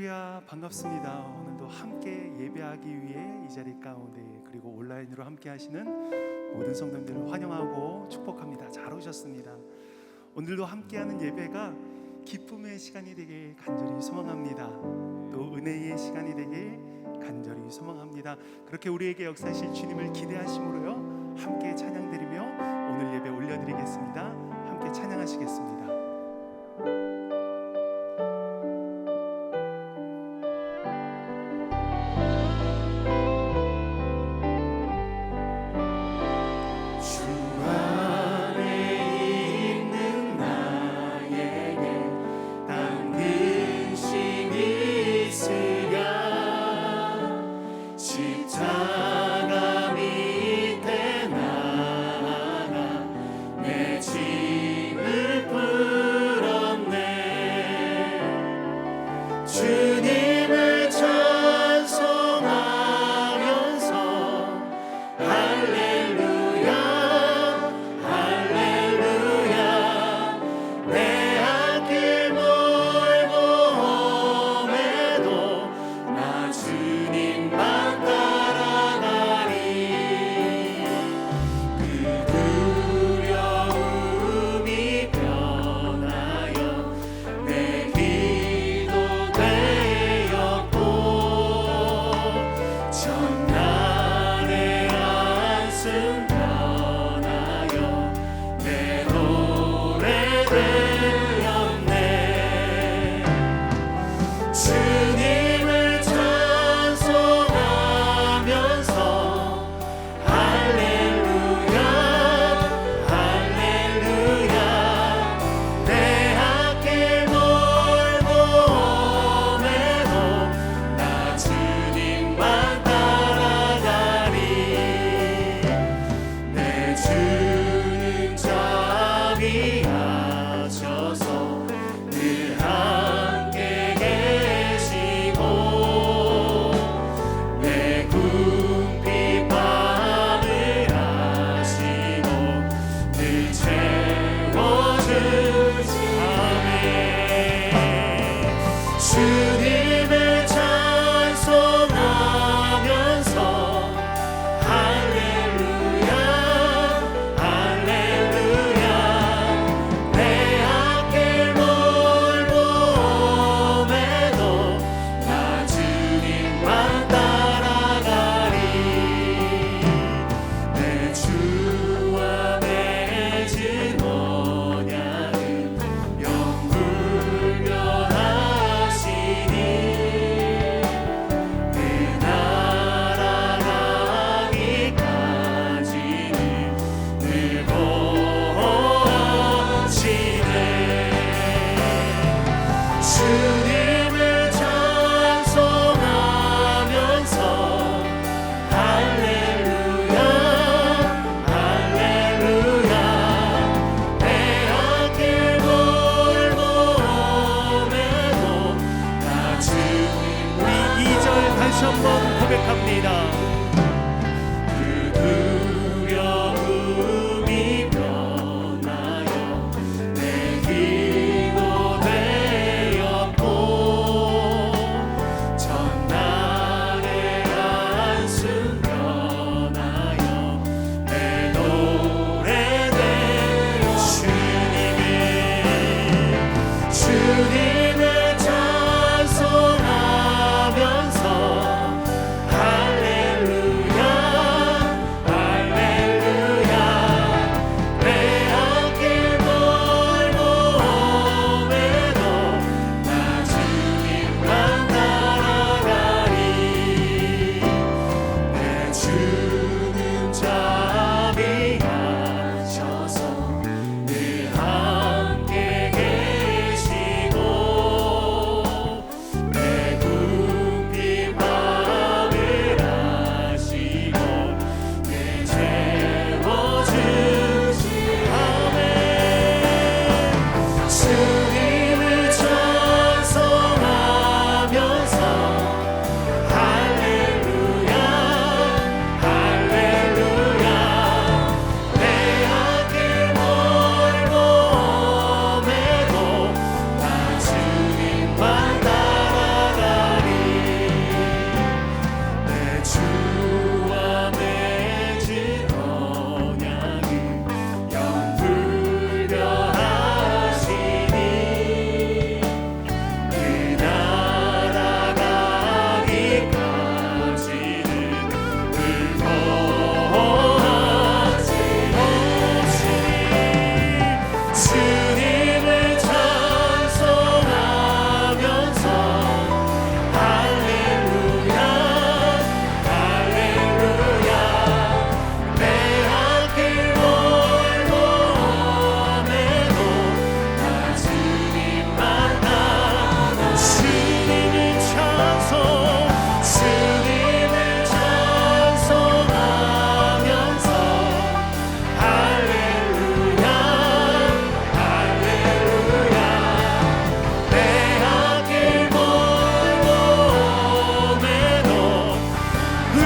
할렐루야, 반갑습니다. 오늘도 함께 예배하기 위해 이 자리 가운데 그리고 온라인으로 함께 하시는 모든 성도님들을 환영하고 축복합니다. 잘 오셨습니다. 오늘도 함께하는 예배가 기쁨의 시간이 되길 간절히 소망합니다. 또 은혜의 시간이 되길 간절히 소망합니다. 그렇게 우리에게 역사하실 주님을 기대하심으로요, 함께 찬양드리며 오늘 예배 올려드리겠습니다. 함께 찬양하시겠습니다. 주님을 찬송하면서 할렐루야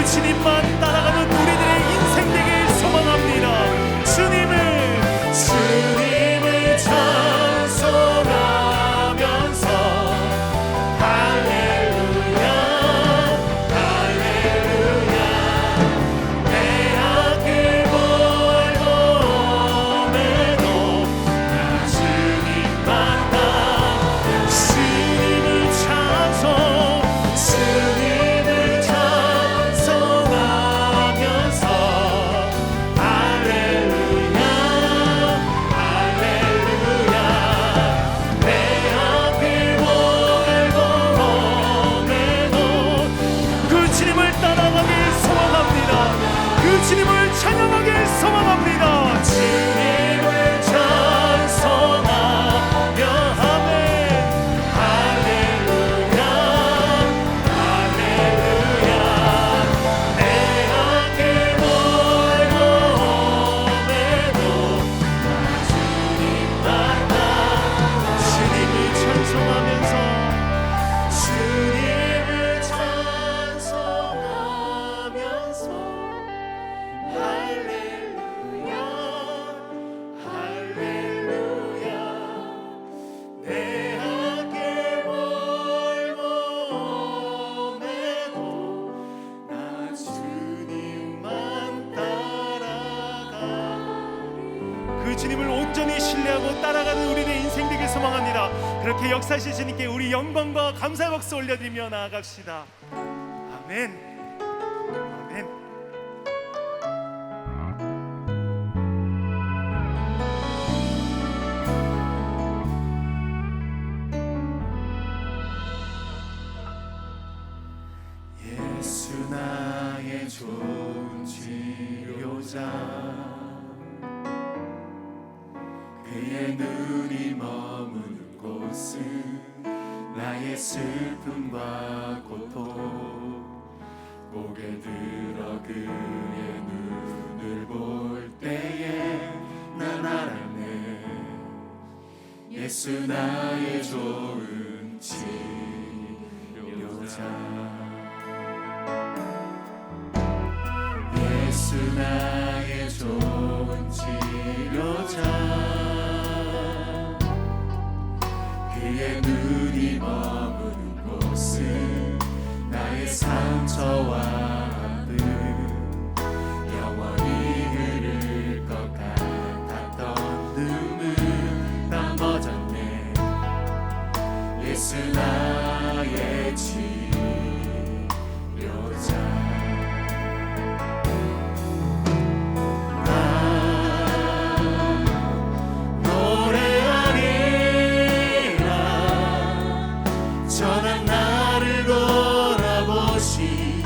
그 주님만 따라가는 우리들의 인생 되길 소망합니다. 주님을 찬송하면서 할렐루야 할렐루야 내 앞길 멀고에도 나 주님만 주님을 찬송하면서 할렐루야 할렐루야 내 앞길 멀고에도 그 주님을 따라가길 소망합니다. 그 주님을 찬양하길 소망합니다. 주님을 찬송하며 아멘 할렐루야 할렐루야 내 앞길 멀고에도 나 주님 만나 주님을 찬송하면서 주님을 찬송하면서 할렐루야 할렐루야 내 앞길 멀고에도 나 주님만 따라가 그 주님을 온전히 신뢰하고 따라가는 우리의 인생 되길 소망합니다. 그렇게 역사하실 주님께 우리 영광과 감사의 박수 올려드리며 나아갑시다. 아멘 아멘. 예수 나의 좋은 치료자 그의 눈이 머무는 곳은 나의 슬픔과 고통 고개 들어 그의 눈을 볼 때에 난 알았네 예수 나의 좋은 치료자 예수 나의 좋은 치료자 그의 눈이 머무는 곳은 나의 상처와 아픔 영원히 흐를 것 같았던 눈물 다 멎었네 예수 나의 치료자 전한 나를 돌아보시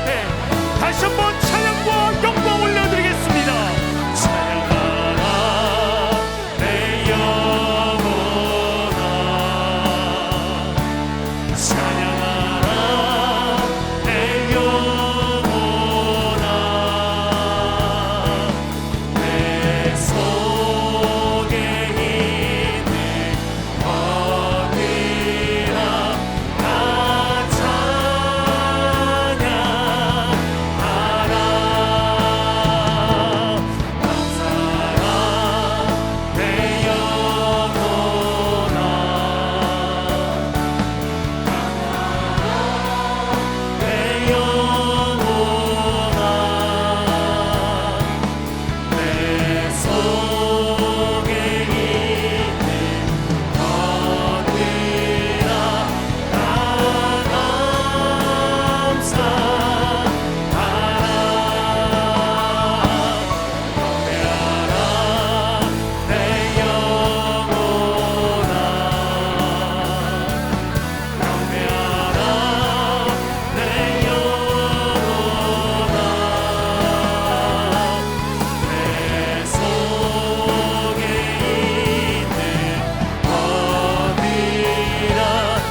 앞에 다시 한번 찬양과 영광 올려드리겠습니다. 찬양하라 내 영혼아, 찬양하라 내 영혼아, 내 속에 있는 어디나 다 찬양하라. 감사라 내 영혼아, 내 영혼아, 내 속에 있는 어디나 다 감사하라. 내 영혼아, 경배하라 내 영혼아, 내 속에 있는 어디나 다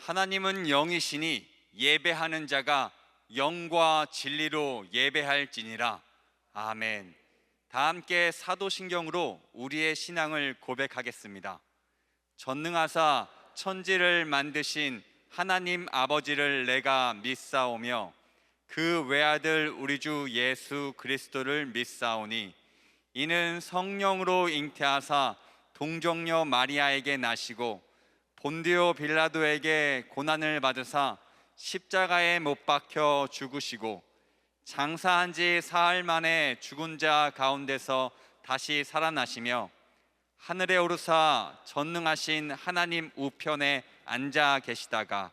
하나님은 영이시니 예배하는 자가 영과 진리로 예배할지니라. 아멘. 다 함께 사도신경으로 우리의 신앙을 고백하겠습니다. 전능하사 천지를 만드신 하나님 아버지를 내가 믿사오며 그 외아들 우리 주 예수 그리스도를 믿사오니 이는 성령으로 잉태하사 동정녀 마리아에게 나시고 본디오 빌라도에게 고난을 받으사 십자가에 못 박혀 죽으시고 장사한 지 사흘 만에 죽은 자 가운데서 다시 살아나시며 하늘에 오르사 전능하신 하나님 우편에 앉아 계시다가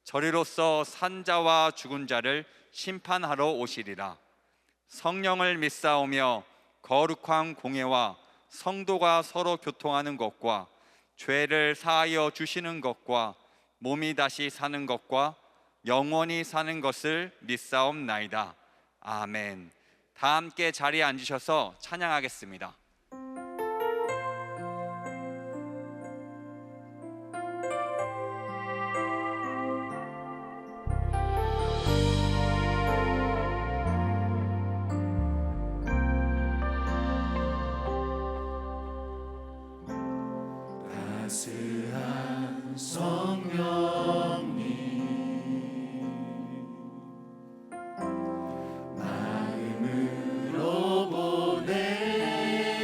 저리로서 산자와 죽은 자를 심판하러 오시리라. 성령을 믿사오며 거룩한 공예와 성도가 서로 교통하는 것과 죄를 사하여 주시는 것과 몸이 다시 사는 것과 영원히 사는 것을 믿사옵나이다. 아멘. 다 함께 자리에 앉으셔서 찬양하겠습니다. 따스한 성령님 마음으로 보내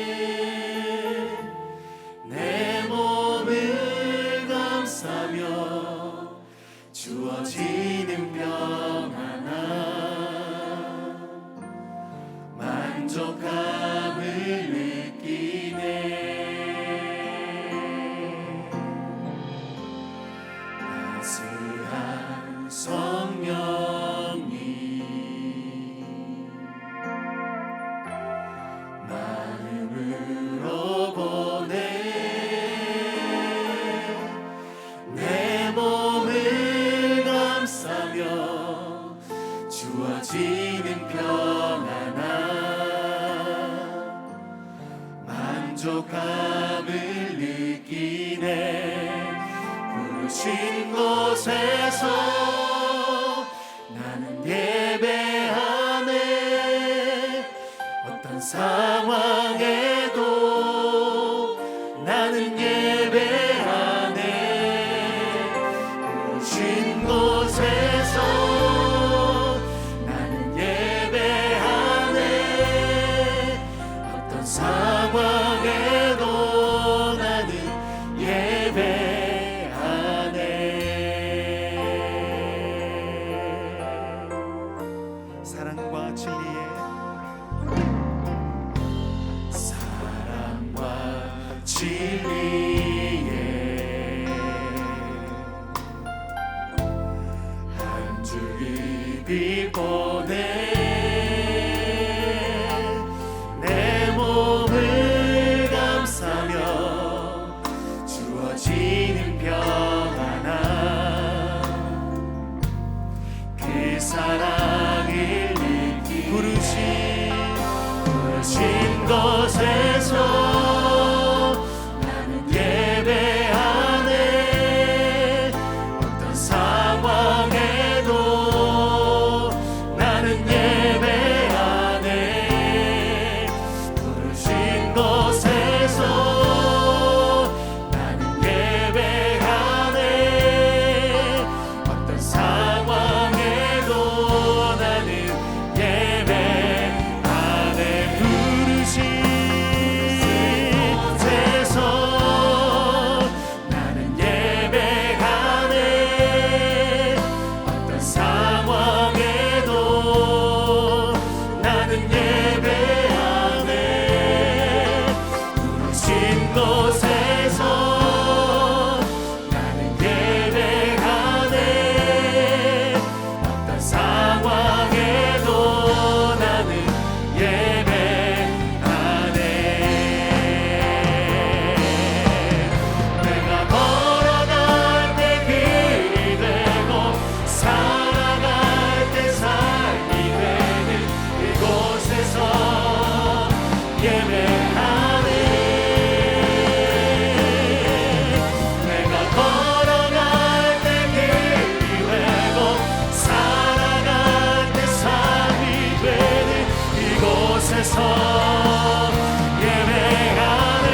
주를 빌고네 내 몸을 감싸며 주어지는 평안함 그 사랑을 느끼 부르신 곳에서 나는 예배하네 어떤 상황에도 나는 예배하네 부르신 곳에서 나는 예배하네 어떤 상황에도 나는 예배하네 부르신 곳에서 나는 예배하네 어떤 상황에도 나는 예배하네 부르신 곳에서 나는 예배하네 어떤 상황에도 나는 예배하네 내가 걸어갈 때 길이 되고 살아갈 때 삶이 되는 이곳에서 예배하네 내가 걸어갈 때 길이 되고 살아갈 때 삶이 되는 이곳에서 예배하네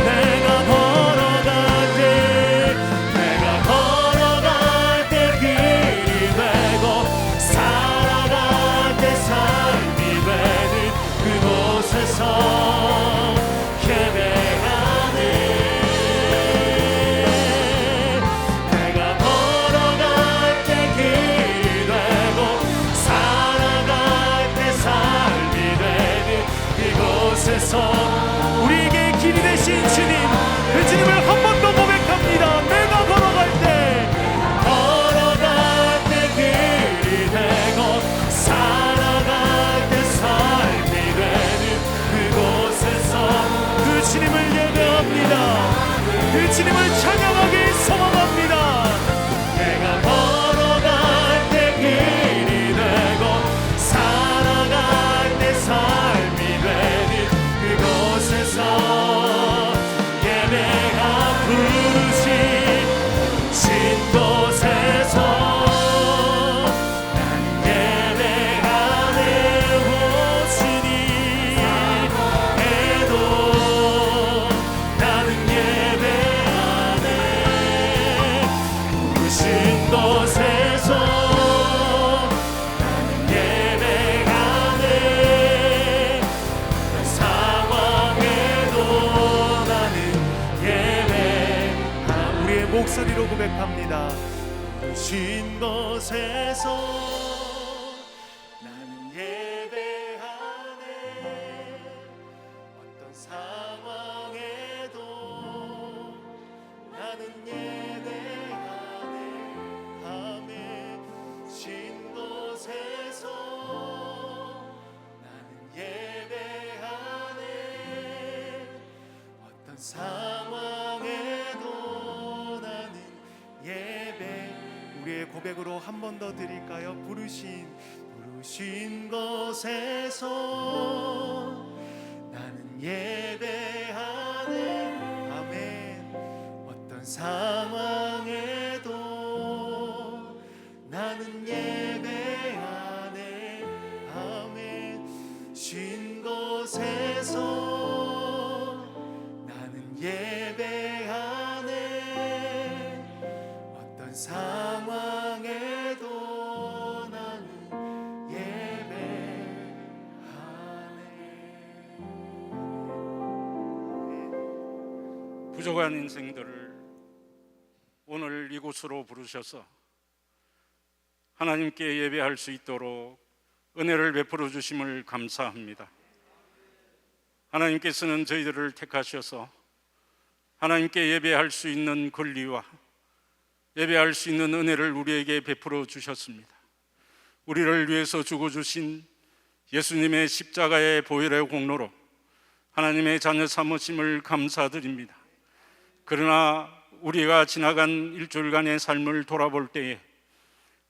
내가 걸어갈 때 길이 되고 살아갈 때 삶이 되는 그곳에서 예배하네 내가 걸어갈 때 길이 되고 살아갈 때 삶이 되는 이곳에서 우리에게 길이 되신 주님 그 주님을 한 번 더 고백합니다 내가 걸어갈 때 길이 되고 살아갈 때 삶이 되는 그곳에서 그 주님을 예배합니다 그 주님을 찬양하기 소망합니다 내가 걸어갈 때 길이 되고 살아갈 때 삶이 되는 그곳에서 예배가 부르신 곳에서 나는 예배하네 오시니 해도 나는 예배하네 부르신 곳에서 나는 예배하네 어떤 상황에도 나는 예배하 우리의 목소리로 고백합니다 부르신 곳에서 나는 예배하네 어떤 상황에도 나는 예배하네 아멘 신 곳에서 나는 예배하네 어떤 상황에도 나는 예배 우리의 고백으로 한 번 더 드릴까요? 부르신 곳에서 나는 예배하네 아멘 어떤 상황에도 나는 예배하네 아멘 신 곳에서 나는 예배하네 어떤 상황에도 나는 예배하네 부족한 인생들을 오늘 이곳으로 부르셔서 하나님께 예배할 수 있도록 은혜를 베풀어 주심을 감사합니다. 하나님께서는 저희들을 택하셔서 하나님께 예배할 수 있는 권리와 예배할 수 있는 은혜를 우리에게 베풀어 주셨습니다. 우리를 위해서 죽어주신 예수님의 십자가의 보혈의 공로로 하나님의 자녀 삼으심을 감사드립니다. 그러나 우리가 지나간 일주일간의 삶을 돌아볼 때에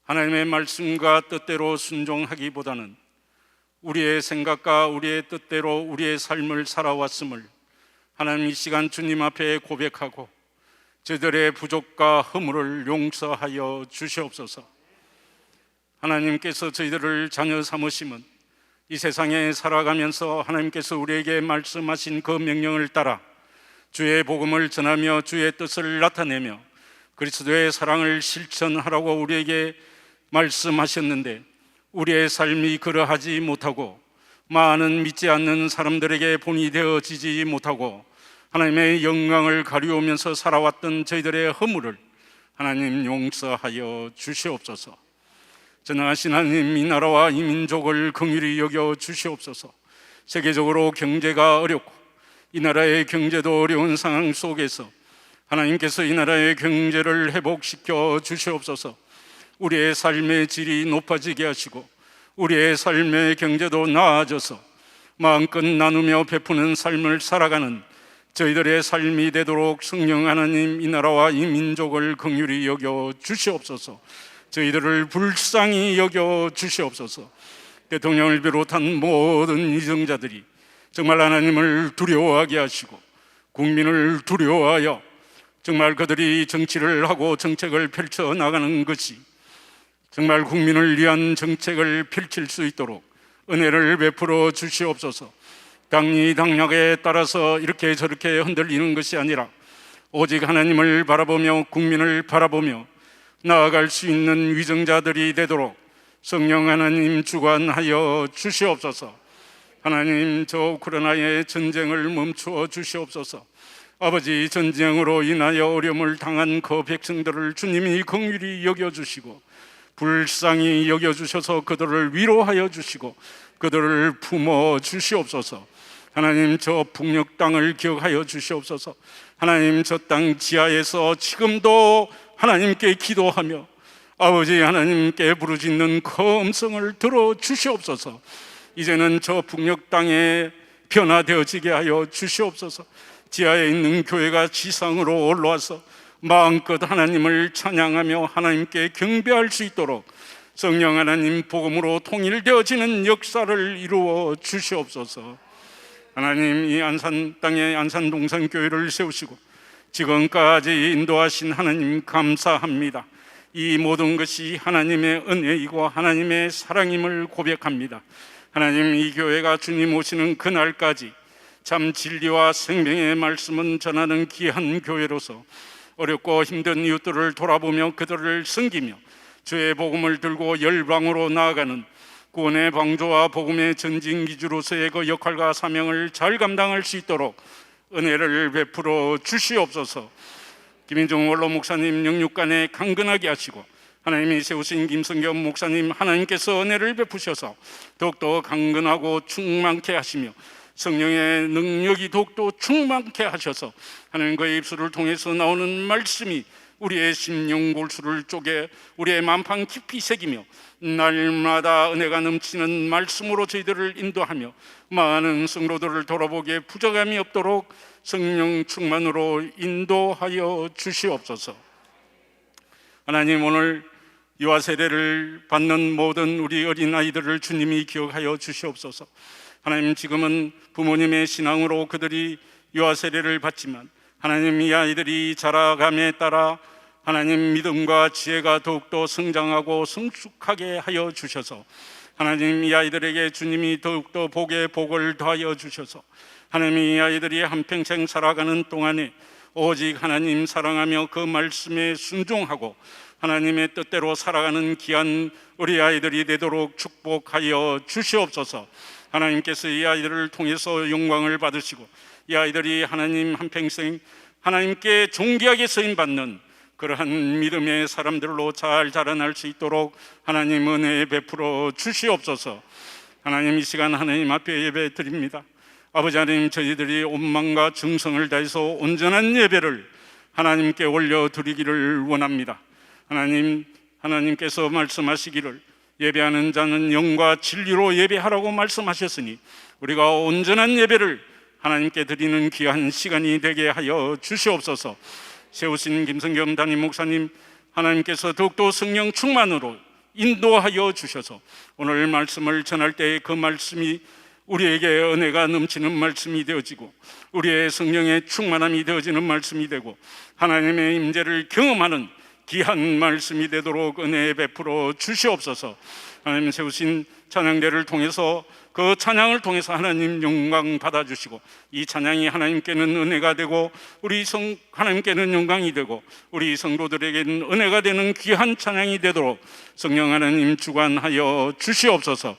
하나님의 말씀과 뜻대로 순종하기보다는 우리의 생각과 우리의 뜻대로 우리의 삶을 살아왔음을 하나님 이 시간 주님 앞에 고백하고 저들의 부족과 허물을 용서하여 주시옵소서. 하나님께서 저희들을 자녀 삼으심은 이 세상에 살아가면서 하나님께서 우리에게 말씀하신 그 명령을 따라 주의 복음을 전하며 주의 뜻을 나타내며 그리스도의 사랑을 실천하라고 우리에게 말씀하셨는데 우리의 삶이 그러하지 못하고 많은 믿지 않는 사람들에게 본이 되어지지 못하고 하나님의 영광을 가리우면서 살아왔던 저희들의 허물을 하나님 용서하여 주시옵소서. 전능하신 하나님, 이 나라와 이 민족을 긍휼히 여겨 주시옵소서. 세계적으로 경제가 어렵고 이 나라의 경제도 어려운 상황 속에서 하나님께서 이 나라의 경제를 회복시켜 주시옵소서. 우리의 삶의 질이 높아지게 하시고 우리의 삶의 경제도 나아져서 마음껏 나누며 베푸는 삶을 살아가는 저희들의 삶이 되도록 성령 하나님, 이 나라와 이 민족을 긍휼히 여겨 주시옵소서. 저희들을 불쌍히 여겨 주시옵소서. 대통령을 비롯한 모든 위정자들이 정말 하나님을 두려워하게 하시고 국민을 두려워하여 정말 그들이 정치를 하고 정책을 펼쳐 나가는 것이 정말 국민을 위한 정책을 펼칠 수 있도록 은혜를 베풀어 주시옵소서. 당리 당략에 따라서 이렇게 저렇게 흔들리는 것이 아니라 오직 하나님을 바라보며 국민을 바라보며 나아갈 수 있는 위정자들이 되도록 성령 하나님 주관하여 주시옵소서. 하나님, 저 우크라이나의 전쟁을 멈추어 주시옵소서. 아버지, 전쟁으로 인하여 어려움을 당한 그 백성들을 주님이 긍휼히 여겨주시고 불쌍히 여겨주셔서 그들을 위로하여 주시고 그들을 품어 주시옵소서. 하나님, 저 북녘 땅을 기억하여 주시옵소서. 하나님, 저 땅 지하에서 지금도 하나님께 기도하며 아버지 하나님께 부르짖는 그 음성을 들어 주시옵소서. 이제는 저 북녘 땅에 변화되어지게 하여 주시옵소서. 지하에 있는 교회가 지상으로 올라와서 마음껏 하나님을 찬양하며 하나님께 경배할 수 있도록 성령 하나님 복음으로 통일되어지는 역사를 이루어 주시옵소서. 하나님, 이 안산 땅에 안산동산교회를 세우시고 지금까지 인도하신 하나님 감사합니다. 이 모든 것이 하나님의 은혜이고 하나님의 사랑임을 고백합니다. 하나님, 이 교회가 주님 오시는 그날까지 참 진리와 생명의 말씀은 전하는 귀한 교회로서 어렵고 힘든 이웃들을 돌아보며 그들을 섬기며 주의 복음을 들고 열방으로 나아가는 구원의 방조와 복음의 전진기주로서의 그 역할과 사명을 잘 감당할 수 있도록 은혜를 베풀어 주시옵소서. 김인종 원로 목사님 영육간에 강건하게 하시고 하나님이 세우신 김성겸 목사님 하나님께서 은혜를 베푸셔서 더욱더 강건하고 충만케 하시며 성령의 능력이 더욱더 충만케 하셔서 하나님 그의 입술을 통해서 나오는 말씀이 우리의 심령 골수를 쪼개 우리의 만판 깊이 새기며 날마다 은혜가 넘치는 말씀으로 저희들을 인도하며 많은 성도들을 돌아보기에 부족함이 없도록 성령 충만으로 인도하여 주시옵소서. 하나님, 오늘 유아 세례를 받는 모든 우리 어린아이들을 주님이 기억하여 주시옵소서. 하나님, 지금은 부모님의 신앙으로 그들이 유아 세례를 받지만 하나님, 이 아이들이 자라감에 따라 하나님 믿음과 지혜가 더욱더 성장하고 성숙하게 하여 주셔서 하나님, 이 아이들에게 주님이 더욱더 복에 복을 더하여 주셔서 하나님, 이 아이들이 한평생 살아가는 동안에 오직 하나님 사랑하며 그 말씀에 순종하고 하나님의 뜻대로 살아가는 귀한 우리 아이들이 되도록 축복하여 주시옵소서. 하나님께서 이 아이들을 통해서 영광을 받으시고 이 아이들이 하나님 한평생 하나님께 존귀하게 쓰임받는 그러한 믿음의 사람들로 잘 자라날 수 있도록 하나님 은혜 베풀어 주시옵소서. 하나님, 이 시간 하나님 앞에 예배 드립니다. 아버지 하나님, 저희들이 온 마음과 정성을 다해서 온전한 예배를 하나님께 올려드리기를 원합니다. 하나님, 하나님께서 말씀하시기를 예배하는 자는 영과 진리로 예배하라고 말씀하셨으니 우리가 온전한 예배를 하나님께 드리는 귀한 시간이 되게 하여 주시옵소서. 세우신 김성겸 담임 목사님, 하나님께서 더욱더 성령 충만으로 인도하여 주셔서 오늘 말씀을 전할 때 그 말씀이 우리에게 은혜가 넘치는 말씀이 되어지고 우리의 성령의 충만함이 되어지는 말씀이 되고 하나님의 임재를 경험하는 귀한 말씀이 되도록 은혜 베풀어 주시옵소서. 하나님 세우신 찬양대를 통해서 그 찬양을 통해서 하나님 영광 받아주시고 이 찬양이 하나님께는 은혜가 되고 하나님께는 영광이 되고 우리 성도들에게는 은혜가 되는 귀한 찬양이 되도록 성령 하나님 주관하여 주시옵소서.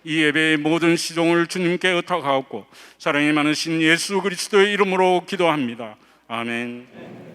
이 예배의 모든 시종을 주님께 의탁하옵고 사랑이 많으신 예수 그리스도의 이름으로 기도합니다. 아멘.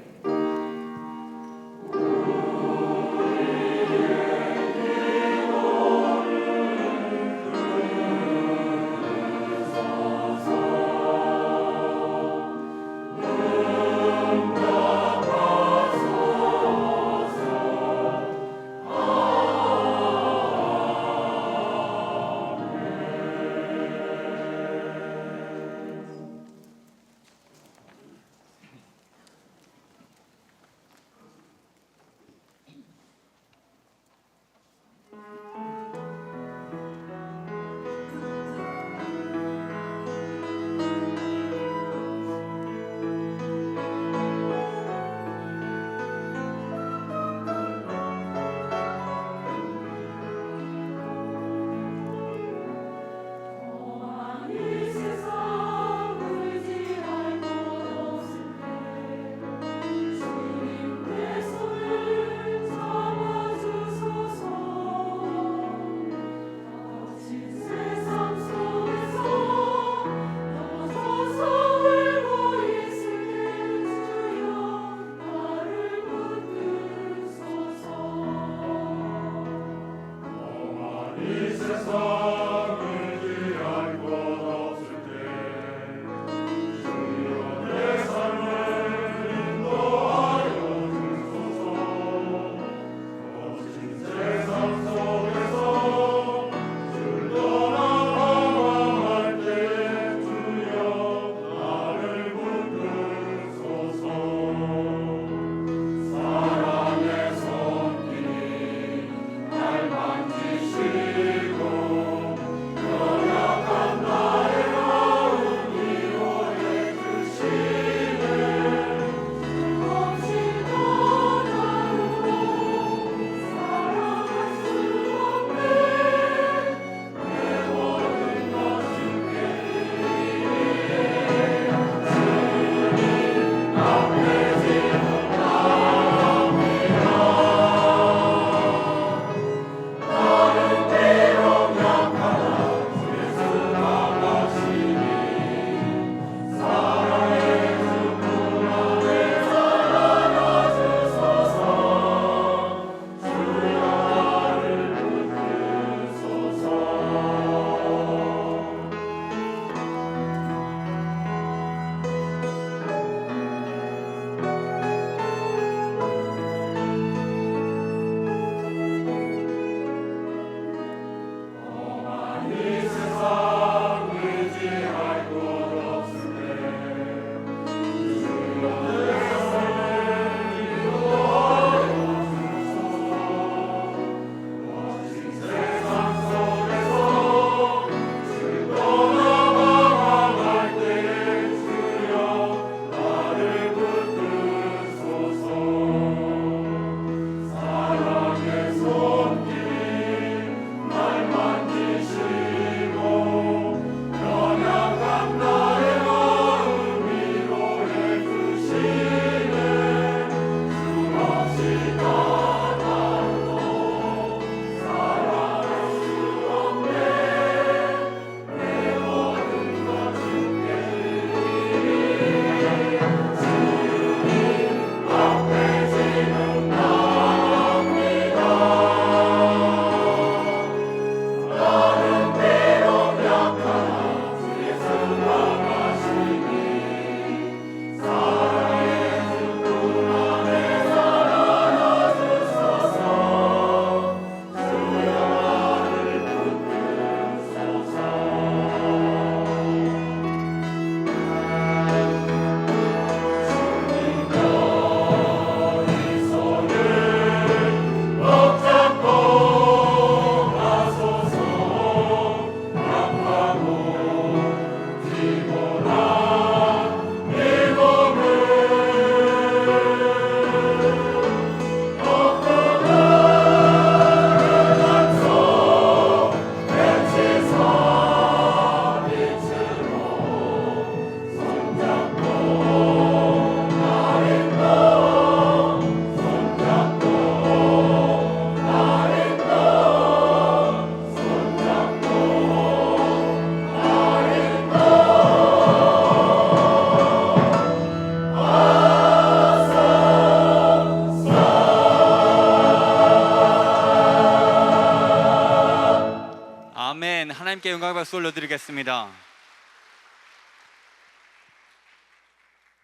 아멘. 하나님께 영광의 박수 올려드리겠습니다.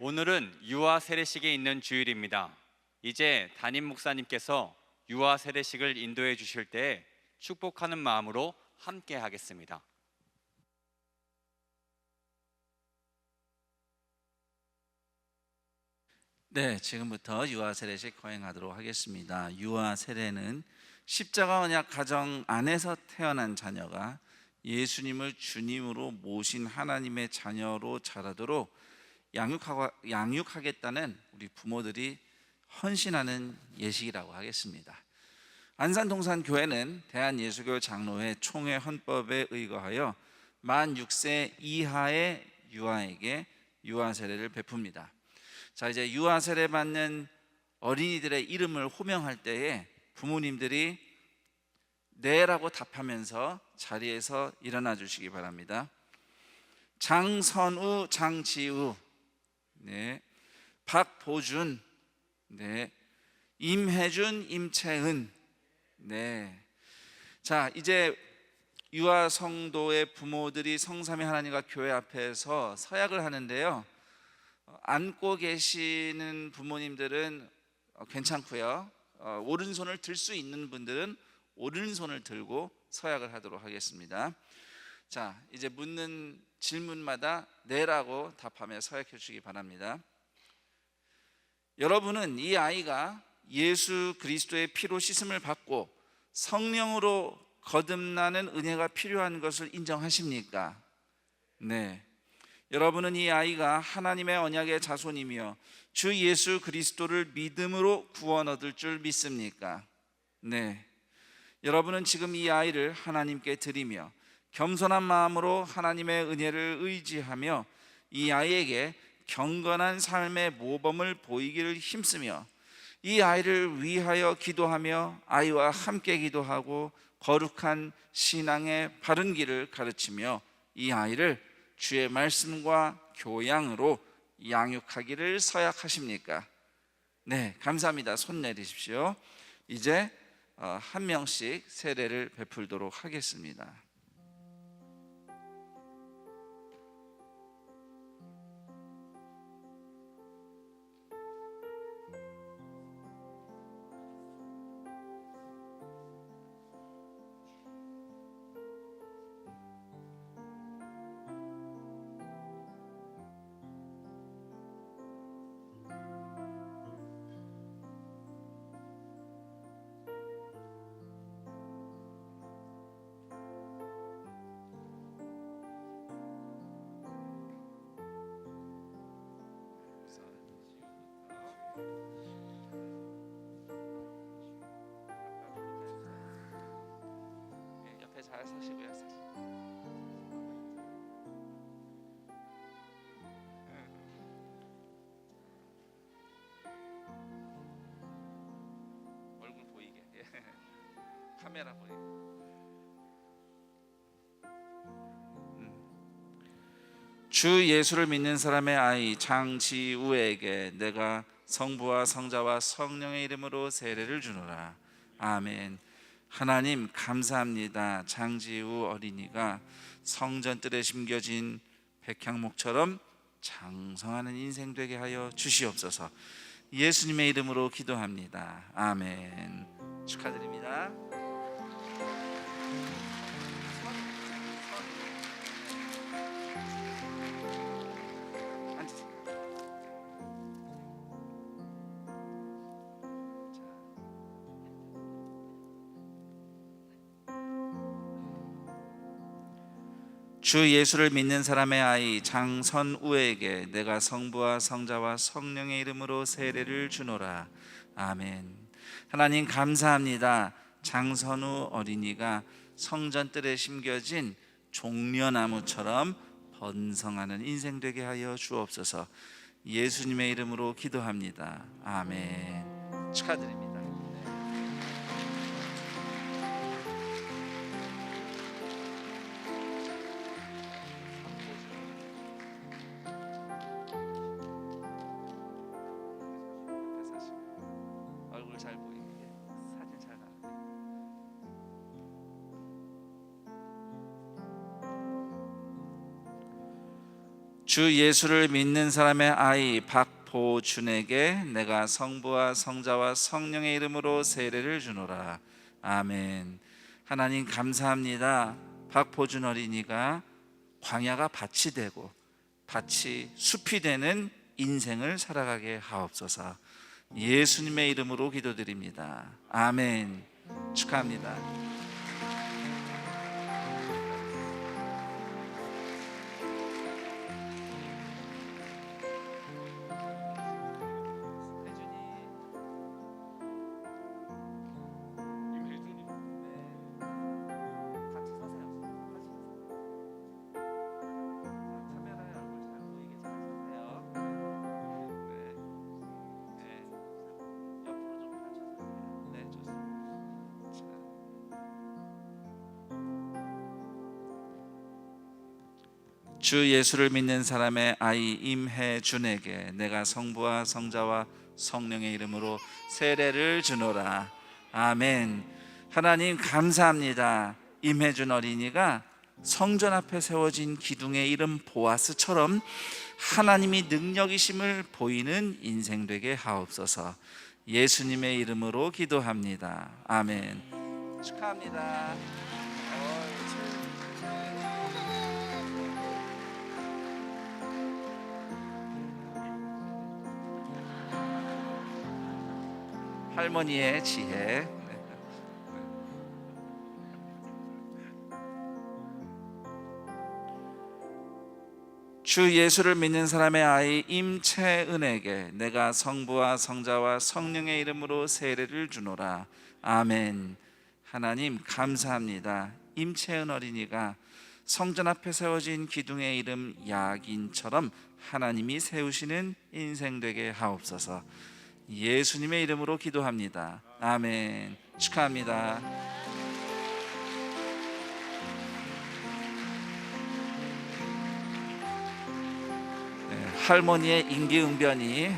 오늘은 유아 세례식에 있는 주일입니다. 이제 담임 목사님께서 유아 세례식을 인도해 주실 때 축복하는 마음으로 함께 하겠습니다. 네, 지금부터 유아 세례식 거행하도록 하겠습니다. 유아 세례는 십자가 언약 가정 안에서 태어난 자녀가 예수님을 주님으로 모신 하나님의 자녀로 자라도록 양육하겠다는 우리 부모들이 헌신하는 예식이라고 하겠습니다. 안산동산교회는 대한예수교 장로회 총회 헌법에 의거하여 만 6세 이하의 유아에게 유아 세례를 베풉니다. 자, 이제 유아 세례 받는 어린이들의 이름을 호명할 때에 부모님들이 네라고 답하면서 자리에서 일어나 주시기 바랍니다. 장선우, 장지우, 네. 박보준, 네. 임혜준, 임채은, 네. 자, 이제 유아 성도의 부모들이 성삼위 하나님과 교회 앞에서 서약을 하는데요. 안고 계시는 부모님들은 괜찮고요. 오른손을 들 수 있는 분들은 오른손을 들고 서약을 하도록 하겠습니다. 자, 이제 묻는 질문마다 네라고 답하며 서약해 주시기 바랍니다. 여러분은 이 아이가 예수 그리스도의 피로 씻음을 받고 성령으로 거듭나는 은혜가 필요한 것을 인정하십니까? 네. 여러분은 이 아이가 하나님의 언약의 자손이며 주 예수 그리스도를 믿음으로 구원 얻을 줄 믿습니까? 네. 여러분은 지금 이 아이를 하나님께 드리며 겸손한 마음으로 하나님의 은혜를 의지하며 이 아이에게 경건한 삶의 모범을 보이기를 힘쓰며 이 아이를 위하여 기도하며 아이와 함께 기도하고 거룩한 신앙의 바른 길을 가르치며 이 아이를 주의 말씀과 교양으로 양육하기를 서약하십니까? 네, 감사합니다. 손 내리십시오. 이제 한 명씩 세례를 베풀도록 하겠습니다. 옆에 잘 서시고요. 얼굴 보이게. 카메라 보이게. 주 예수를 믿는 사람의 아이 장지우에게 내가 성부와 성자와 성령의 이름으로 세례를 주노라. 아멘. 하나님 감사합니다. 장지우 어린이가 성전뜰에 심겨진 백향목처럼 장성하는 인생 되게 하여 주시옵소서. 예수님의 이름으로 기도합니다. 아멘. 축하드립니다. 앉으세요. 주 예수를 믿는 사람의 아이 장선우에게 내가 성부와 성자와 성령의 이름으로 세례를 주노라. 아멘. 하나님 감사합니다. 장선우 어린이가 성전뜰에 심겨진 종려나무처럼 번성하는 인생 되게 하여 주옵소서. 예수님의 이름으로 기도합니다. 아멘. 축하드립니다. 얼굴 잘 보이게 사진 잘 나와. 주 예수를 믿는 사람의 아이 박보준에게 내가 성부와 성자와 성령의 이름으로 세례를 주노라. 아멘. 하나님 감사합니다. 박보준 어린이가 광야가 밭이 되고 밭이 숲이 되는 인생을 살아가게 하옵소서. 예수님의 이름으로 기도드립니다. 아멘. 축하합니다. 주 예수를 믿는 사람의 아이 임혜준에게 내가 성부와 성자와 성령의 이름으로 세례를 주노라. 아멘. 하나님 감사합니다. 임혜준 어린이가 성전 앞에 세워진 기둥의 이름 보아스처럼 하나님이 능력이심을 보이는 인생 되게 하옵소서. 예수님의 이름으로 기도합니다. 아멘. 축하합니다. 할머니의 지혜. 주 예수를 믿는 사람의 아이 임채은에게 내가 성부와 성자와 성령의 이름으로 세례를 주노라. 아멘. 하나님 감사합니다. 임채은 어린이가 성전 앞에 세워진 기둥의 이름 야긴처럼 하나님이 세우시는 인생 되게 하옵소서. 예수님의 이름으로 기도합니다. 아멘. 축하합니다. 할머니의 임기응변이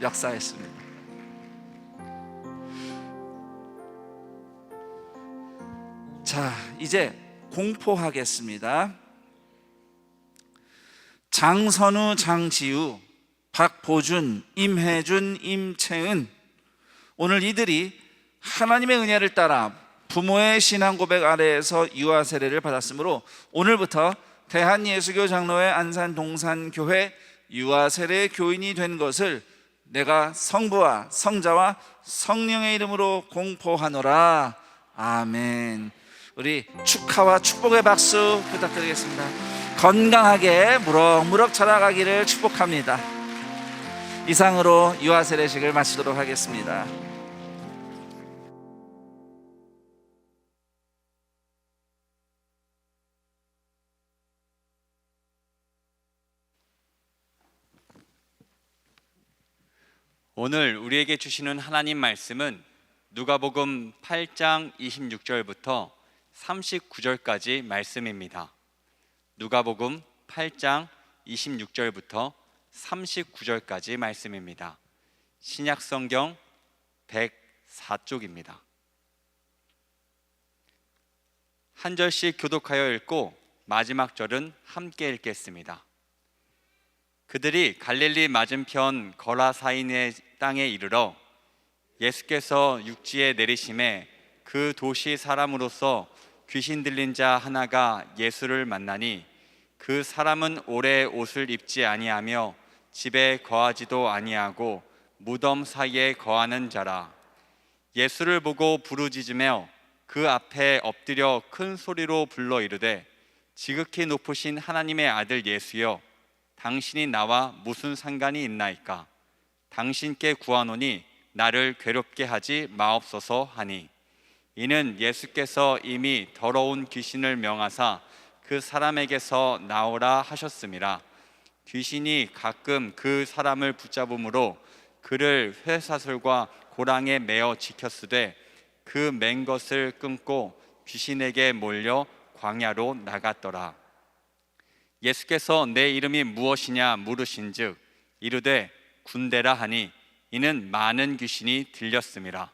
역사했습니다. 자, 이제 공포하겠습니다. 장선우, 장지우, 박보준, 임혜준, 임채은, 오늘 이들이 하나님의 은혜를 따라 부모의 신앙 고백 아래에서 유아 세례를 받았으므로 오늘부터 대한예수교 장로회 안산 동산교회 유아 세례 교인이 된 것을 내가 성부와 성자와 성령의 이름으로 공포하노라. 아멘. 우리 축하와 축복의 박수 부탁드리겠습니다. 건강하게 무럭무럭 자라가기를 축복합니다. 이상으로 유아 세례식을 마치도록 하겠습니다. 오늘 우리에게 주시는 하나님 말씀은 누가복음 8장 26절부터 39절까지 말씀입니다. 누가복음 8장 26절부터 39절까지 말씀입니다. 신약성경 104쪽입니다. 한 절씩 교독하여 읽고 마지막 절은 함께 읽겠습니다. 그들이 갈릴리 맞은편 거라사인의 땅에 이르러 예수께서 육지에 내리심에 그 도시 사람으로서 귀신 들린 자 하나가 예수를 만나니 그 사람은 오래 옷을 입지 아니하며 집에 거하지도 아니하고 무덤 사이에 거하는 자라. 예수를 보고 부르짖으며 그 앞에 엎드려 큰 소리로 불러 이르되 지극히 높으신 하나님의 아들 예수여, 당신이 나와 무슨 상관이 있나이까? 당신께 구하노니 나를 괴롭게 하지 마옵소서 하니, 이는 예수께서 이미 더러운 귀신을 명하사 그 사람에게서 나오라 하셨음이라. 귀신이 가끔 그 사람을 붙잡음으로 그를 쇠사슬과 고랑에 매어 지켰으되 그 맨 것을 끊고 귀신에게 몰려 광야로 나갔더라. 예수께서 내 이름이 무엇이냐 물으신즉 이르되 군대라 하니, 이는 많은 귀신이 들렸음이라.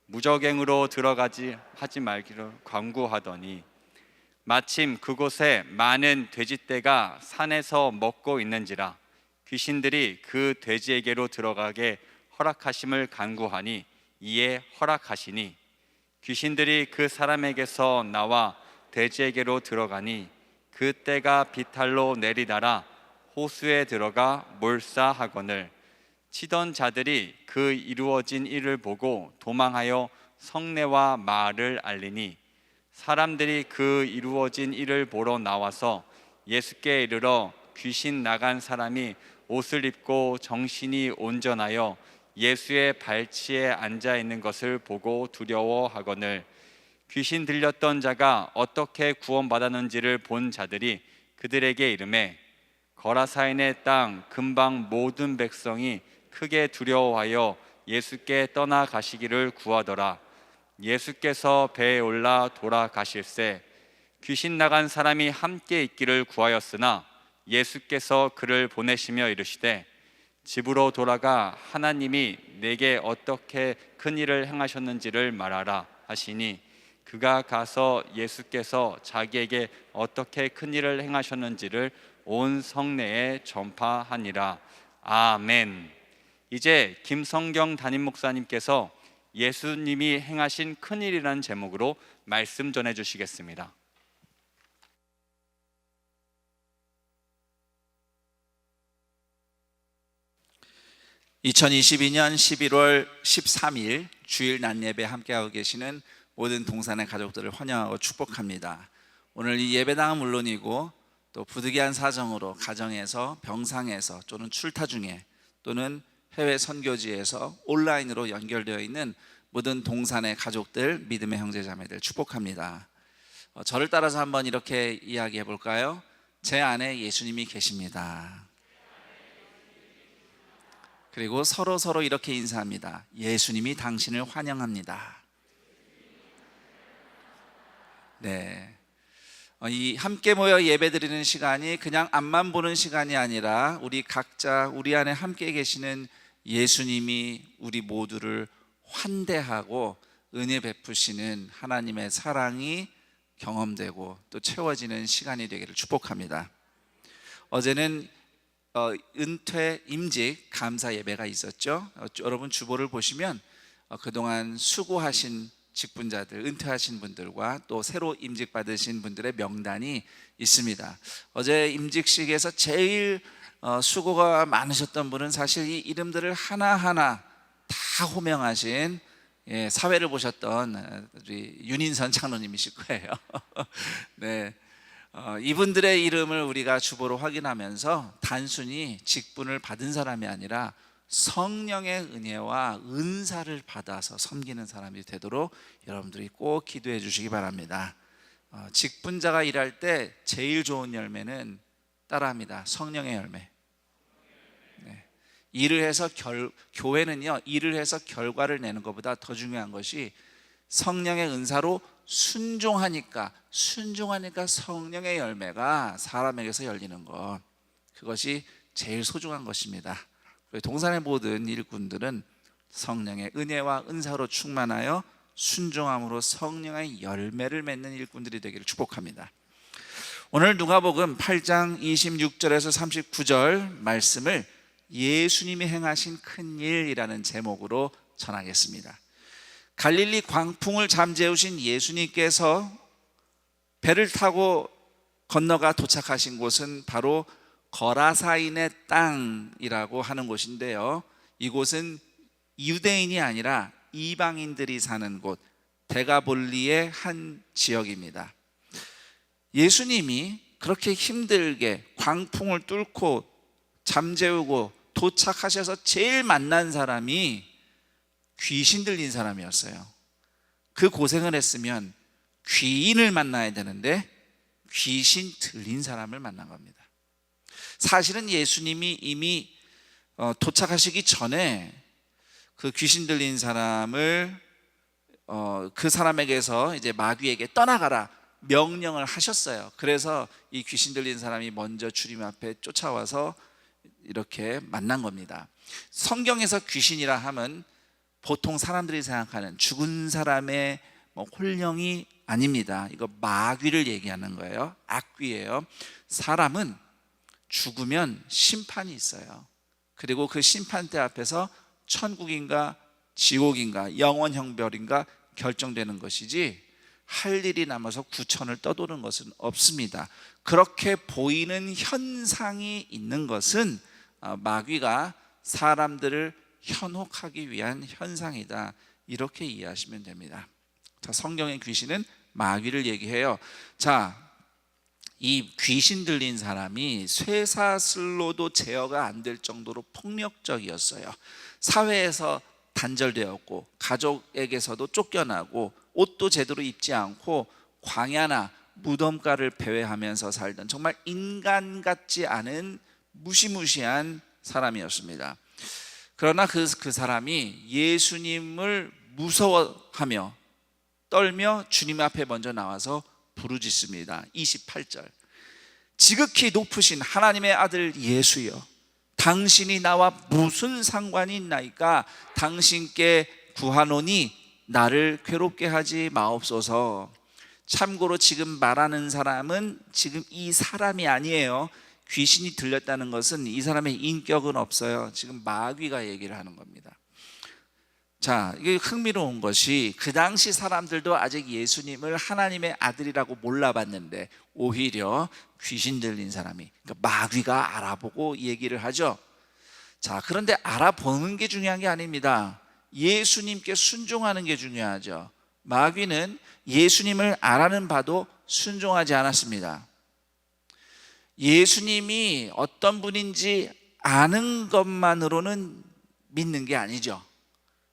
무적행으로 들어가지 하지 말기를 권고하더니 마침 그곳에 많은 돼지떼가 산에서 먹고 있는지라 귀신들이 그 돼지에게로 들어가게 허락하심을 간구하니 이에 허락하시니 귀신들이 그 사람에게서 나와 돼지에게로 들어가니 그 떼가 비탈로 내리달아 호수에 들어가 몰사하거늘 치던 자들이 그 이루어진 일을 보고 도망하여 성내와 마을을 알리니 사람들이 그 이루어진 일을 보러 나와서 예수께 이르러 귀신 나간 사람이 옷을 입고 정신이 온전하여 예수의 발치에 앉아 있는 것을 보고 두려워하거늘 귀신 들렸던 자가 어떻게 구원받았는지를 본 자들이 그들에게 이르매 거라사인의 땅 근방 모든 백성이 크게 두려워하여 예수께 떠나가시기를 구하더라. 예수께서 배에 올라 돌아가실새 귀신 나간 사람이 함께 있기를 구하였으나 예수께서 그를 보내시며 이르시되 집으로 돌아가 하나님이 내게 어떻게 큰 일을 행하셨는지를 말하라 하시니 그가 가서 예수께서 자기에게 어떻게 큰 일을 행하셨는지를 온 성내에 전파하니라. 아멘. 이제 김성경 담임 목사님께서 예수님이 행하신 큰일이라는 제목으로 말씀 전해 주시겠습니다. (2022년 11월 13일) 주일 낮 예배 함께하고 계시는 모든 동산의 가족들을 환영하고 축복합니다. 오늘 이 예배당은 물론이고 또 부득이한 사정으로 가정에서, 병상에서 또는 출타 중에 또는 해외 선교지에서 온라인으로 연결되어 있는 모든 동산의 가족들, 믿음의 형제자매들 축복합니다. 저를 따라서 한번 이렇게 이야기해 볼까요? 제 안에 예수님이 계십니다. 그리고 서로 이렇게 인사합니다. 예수님이 당신을 환영합니다. 네. 이 함께 모여 예배드리는 시간이 그냥 앞만 보는 시간이 아니라 우리 각자 우리 안에 함께 계시는 예수님이 우리 모두를 환대하고 은혜 베푸시는 하나님의 사랑이 경험되고 또 채워지는 시간이 되기를 축복합니다. 어제는 은퇴 임직 감사 예배가 있었죠. 여러분 주보를 보시면 그동안 수고하신 직분자들, 은퇴하신 분들과 또 새로 임직 받으신 분들의 명단이 있습니다. 어제 임직식에서 제일 수고가 많으셨던 분은 사실 이 이름들을 하나하나 다 호명하신 사회를 보셨던 우리 윤인선 장로님이실 거예요. 네. 이분들의 이름을 우리가 주보로 확인하면서 단순히 직분을 받은 사람이 아니라 성령의 은혜와 은사를 받아서 섬기는 사람이 되도록 여러분들이 꼭 기도해 주시기 바랍니다. 직분자가 일할 때 제일 좋은 열매는 따라합니다. 성령의 열매. 네. 일을 해서 교회는요, 일을 해서 결과를 내는 것보다 더 중요한 것이 성령의 은사로 순종하니까 성령의 열매가 사람에게서 열리는 것, 그것이 제일 소중한 것입니다. 동산의 모든 일꾼들은 성령의 은혜와 은사로 충만하여 순종함으로 성령의 열매를 맺는 일꾼들이 되기를 축복합니다. 오늘 누가복음 8장 26절에서 39절 말씀을 예수님이 행하신 큰일이라는 제목으로 전하겠습니다. 갈릴리 광풍을 잠재우신 예수님께서 배를 타고 건너가 도착하신 곳은 바로 거라사인의 땅이라고 하는 곳인데요, 이곳은 유대인이 아니라 이방인들이 사는 곳, 데가볼리의 한 지역입니다. 예수님이 그렇게 힘들게 광풍을 뚫고 잠재우고 도착하셔서 제일 만난 사람이 귀신 들린 사람이었어요. 그 고생을 했으면 귀인을 만나야 되는데 귀신 들린 사람을 만난 겁니다. 사실은 예수님이 이미 도착하시기 전에 그 귀신 들린 사람을 그 사람에게서 이제 마귀에게 떠나가라 명령을 하셨어요. 그래서 이 귀신 들린 사람이 먼저 주님 앞에 쫓아와서 이렇게 만난 겁니다. 성경에서 귀신이라 하면 보통 사람들이 생각하는 죽은 사람의 홀령이 아닙니다. 이거 마귀를 얘기하는 거예요. 악귀예요. 사람은 죽으면 심판이 있어요. 그리고 그 심판대 앞에서 천국인가 지옥인가 영원형별인가 결정되는 것이지 할 일이 남아서 구천을 떠도는 것은 없습니다. 그렇게 보이는 현상이 있는 것은 마귀가 사람들을 현혹하기 위한 현상이다, 이렇게 이해하시면 됩니다. 자, 성경의 귀신은 마귀를 얘기해요. 자, 이 귀신 들린 사람이 쇠사슬로도 제어가 안 될 정도로 폭력적이었어요. 사회에서 단절되었고 가족에게서도 쫓겨나고 옷도 제대로 입지 않고 광야나 무덤가를 배회하면서 살던 정말 인간 같지 않은 무시무시한 사람이었습니다. 그러나 그 사람이 예수님을 무서워하며 떨며 주님 앞에 먼저 나와서 부르짖습니다. 28절, 지극히 높으신 하나님의 아들 예수여, 당신이 나와 무슨 상관이 있나이까? 당신께 구하노니 나를 괴롭게 하지 마옵소서. 참고로 지금 말하는 사람은 지금 이 사람이 아니에요. 귀신이 들렸다는 것은 이 사람의 인격은 없어요. 지금 마귀가 얘기를 하는 겁니다. 자, 이게 흥미로운 것이 그 당시 사람들도 아직 예수님을 하나님의 아들이라고 몰라봤는데 오히려 귀신 들린 사람이, 그러니까 마귀가 알아보고 얘기를 하죠. 자, 그런데 알아보는 게 중요한 게 아닙니다. 예수님께 순종하는 게 중요하죠. 마귀는 예수님을 알아는 봐도 순종하지 않았습니다. 예수님이 어떤 분인지 아는 것만으로는 믿는 게 아니죠.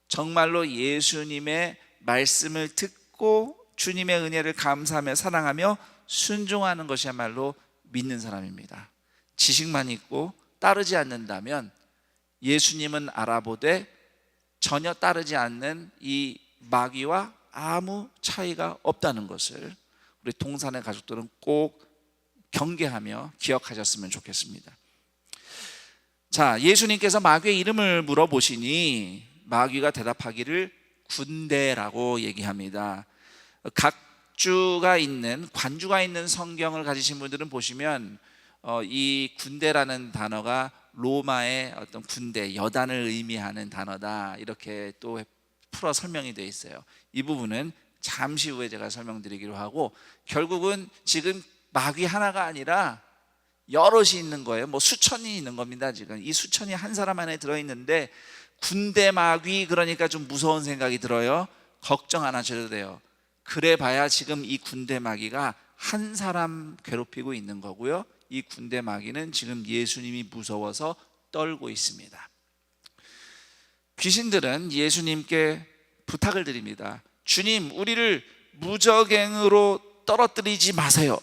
정말로 예수님의 말씀을 듣고 주님의 은혜를 감사하며 사랑하며 순종하는 것이야말로 믿는 사람입니다. 지식만 있고 따르지 않는다면 예수님은 알아보되 전혀 따르지 않는 이 마귀와 아무 차이가 없다는 것을 우리 동산의 가족들은 꼭 경계하며 기억하셨으면 좋겠습니다. 자, 예수님께서 마귀의 이름을 물어보시니 마귀가 대답하기를 군대라고 얘기합니다. 각 주가 있는, 관주가 있는 성경을 가지신 분들은 보시면 이 군대라는 단어가 로마의 어떤 군대, 여단을 의미하는 단어다, 이렇게 또 풀어 설명이 되어 있어요. 이 부분은 잠시 후에 제가 설명드리기로 하고, 결국은 지금 마귀 하나가 아니라 여럿이 있는 거예요. 뭐 수천이 있는 겁니다. 지금 이 수천이 한 사람 안에 들어있는데 군대 마귀, 그러니까 좀 무서운 생각이 들어요. 걱정 안 하셔도 돼요. 그래 봐야 지금 이 군대 마귀가 한 사람 괴롭히고 있는 거고요. 이 군대 마귀는 지금 예수님이 무서워서 떨고 있습니다. 귀신들은 예수님께 부탁을 드립니다. 주님, 우리를 무저갱으로 떨어뜨리지 마세요.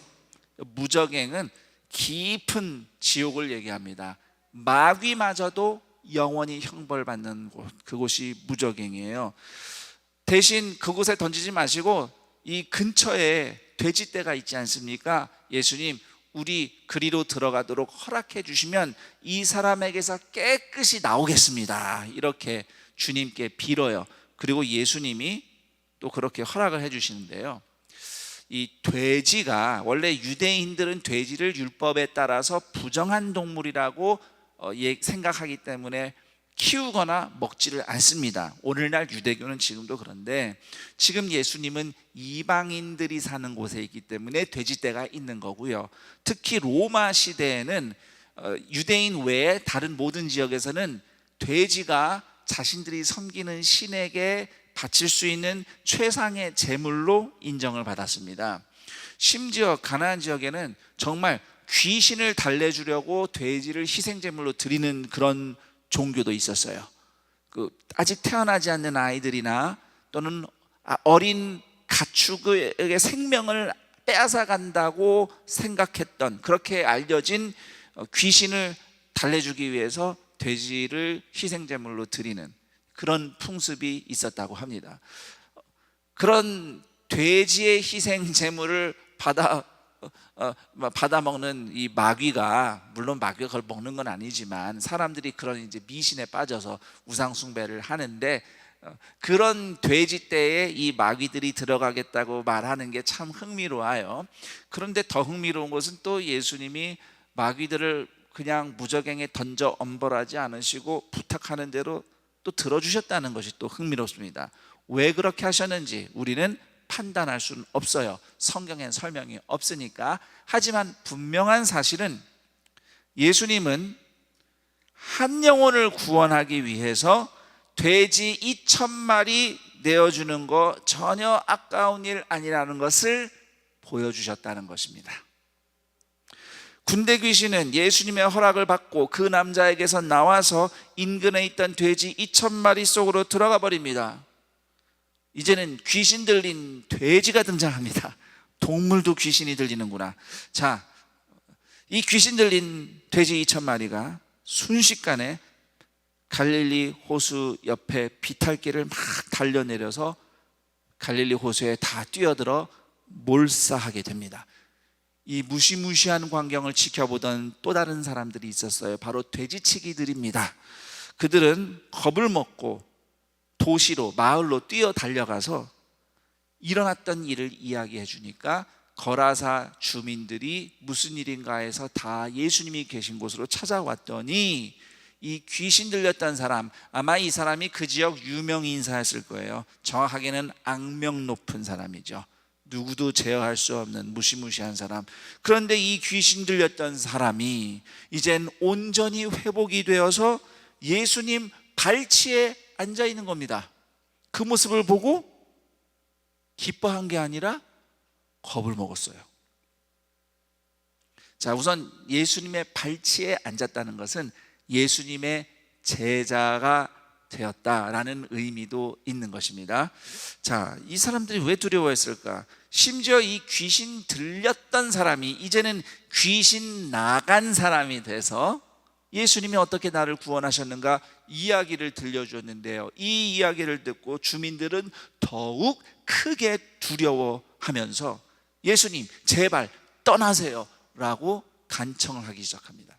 무저갱은 깊은 지옥을 얘기합니다. 마귀마저도 영원히 형벌받는 곳, 그곳이 무저갱이에요. 대신 그곳에 던지지 마시고 이 근처에 돼지떼가 있지 않습니까? 예수님, 우리 그리로 들어가도록 허락해 주시면 이 사람에게서 깨끗이 나오겠습니다. 이렇게 주님께 빌어요. 그리고 예수님이 또 그렇게 허락을 해 주시는데요, 이 돼지가, 원래 유대인들은 돼지를 율법에 따라서 부정한 동물이라고 생각하기 때문에 키우거나 먹지를 않습니다. 오늘날 유대교는 지금도 그런데, 지금 예수님은 이방인들이 사는 곳에 있기 때문에 돼지떼가 있는 거고요. 특히 로마 시대에는 유대인 외에 다른 모든 지역에서는 돼지가 자신들이 섬기는 신에게 바칠 수 있는 최상의 제물로 인정을 받았습니다. 심지어 가나안 지역에는 정말 귀신을 달래주려고 돼지를 희생제물로 드리는 그런 종교도 있었어요. 아직 태어나지 않는 아이들이나 또는 어린 가축의 생명을 빼앗아 간다고 생각했던, 그렇게 알려진 귀신을 달래주기 위해서 돼지를 희생제물로 드리는 그런 풍습이 있었다고 합니다. 그런 돼지의 희생제물을 받아 먹는 이 마귀가, 물론 마귀가 그걸 먹는 건 아니지만 사람들이 그런 이제 미신에 빠져서 우상 숭배를 하는데, 그런 돼지떼에 이 마귀들이 들어가겠다고 말하는 게 참 흥미로워요. 그런데 더 흥미로운 것은 또 예수님이 마귀들을 그냥 무저갱에 던져 엄벌하지 않으시고 부탁하는 대로 또 들어주셨다는 것이 또 흥미롭습니다. 왜 그렇게 하셨는지 우리는 판단할 수는 없어요. 성경엔 설명이 없으니까. 하지만 분명한 사실은 예수님은 한 영혼을 구원하기 위해서 돼지 2,000마리 내어주는 거 전혀 아까운 일 아니라는 것을 보여주셨다는 것입니다. 군대 귀신은 예수님의 허락을 받고 그 남자에게서 나와서 인근에 있던 돼지 2,000마리 속으로 들어가 버립니다. 이제는 귀신 들린 돼지가 등장합니다. 동물도 귀신이 들리는구나. 자, 이 귀신 들린 돼지 2,000마리가 순식간에 갈릴리 호수 옆에 비탈길을 막 달려내려서 갈릴리 호수에 다 뛰어들어 몰사하게 됩니다. 이 무시무시한 광경을 지켜보던 또 다른 사람들이 있었어요. 바로 돼지치기들입니다. 그들은 겁을 먹고 도시로, 마을로 뛰어 달려가서 일어났던 일을 이야기해 주니까 거라사 주민들이 무슨 일인가 해서 다 예수님이 계신 곳으로 찾아왔더니 이 귀신 들렸던 사람, 아마 이 사람이 그 지역 유명 인사였을 거예요. 정확하게는 악명 높은 사람이죠. 누구도 제어할 수 없는 무시무시한 사람. 그런데 이 귀신 들렸던 사람이 이젠 온전히 회복이 되어서 예수님 발치에 앉아 있는 겁니다. 그 모습을 보고 기뻐한 게 아니라 겁을 먹었어요. 자, 우선 예수님의 발치에 앉았다는 것은 예수님의 제자가 되었다라는 의미도 있는 것입니다. 자, 이 사람들이 왜 두려워했을까? 심지어 이 귀신 들렸던 사람이 이제는 귀신 나간 사람이 돼서 예수님이 어떻게 나를 구원하셨는가 이야기를 들려주었는데요. 이 이야기를 듣고 주민들은 더욱 크게 두려워하면서 예수님 제발 떠나세요 라고 간청을 하기 시작합니다.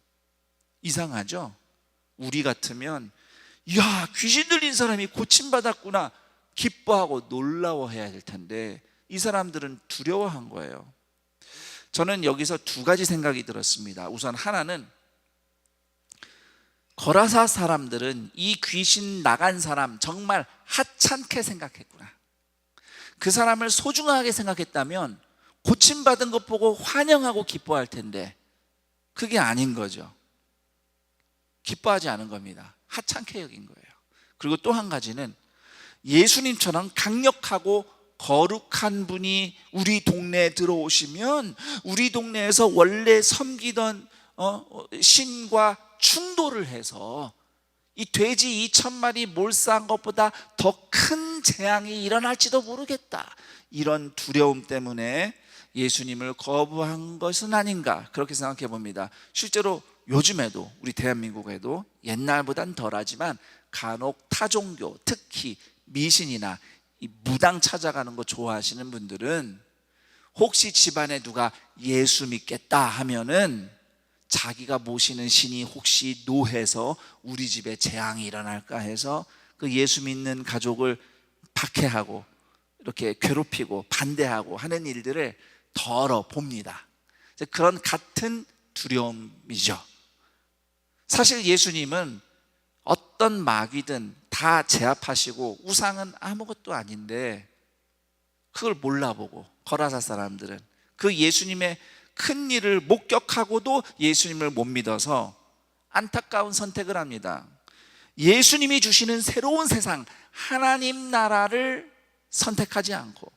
이상하죠? 우리 같으면 야, 귀신 들린 사람이 고침받았구나 기뻐하고 놀라워해야 될 텐데 이 사람들은 두려워한 거예요. 저는 여기서 두 가지 생각이 들었습니다. 우선 하나는 거라사 사람들은 이 귀신 나간 사람 정말 하찮게 생각했구나. 그 사람을 소중하게 생각했다면 고침받은 것 보고 환영하고 기뻐할 텐데 그게 아닌 거죠. 기뻐하지 않은 겁니다. 하찮게 여긴 거예요. 그리고 또 한 가지는 예수님처럼 강력하고 거룩한 분이 우리 동네에 들어오시면 우리 동네에서 원래 섬기던 신과 충돌을 해서 이 돼지 2,000마리 몰사한 것보다 더 큰 재앙이 일어날지도 모르겠다. 이런 두려움 때문에 예수님을 거부한 것은 아닌가 그렇게 생각해 봅니다. 실제로 요즘에도 우리 대한민국에도 옛날보단 덜하지만 간혹 타종교, 특히 미신이나 이 무당 찾아가는 거 좋아하시는 분들은 혹시 집안에 누가 예수 믿겠다 하면은 자기가 모시는 신이 혹시 노해서 우리 집에 재앙이 일어날까 해서 그 예수 믿는 가족을 박해하고 이렇게 괴롭히고 반대하고 하는 일들을 덜어 봅니다. 그런 같은 두려움이죠. 사실 예수님은 어떤 마귀든 다 제압하시고 우상은 아무것도 아닌데 그걸 몰라보고 거라사 사람들은 그 예수님의 큰 일을 목격하고도 예수님을 못 믿어서 안타까운 선택을 합니다. 예수님이 주시는 새로운 세상 하나님 나라를 선택하지 않고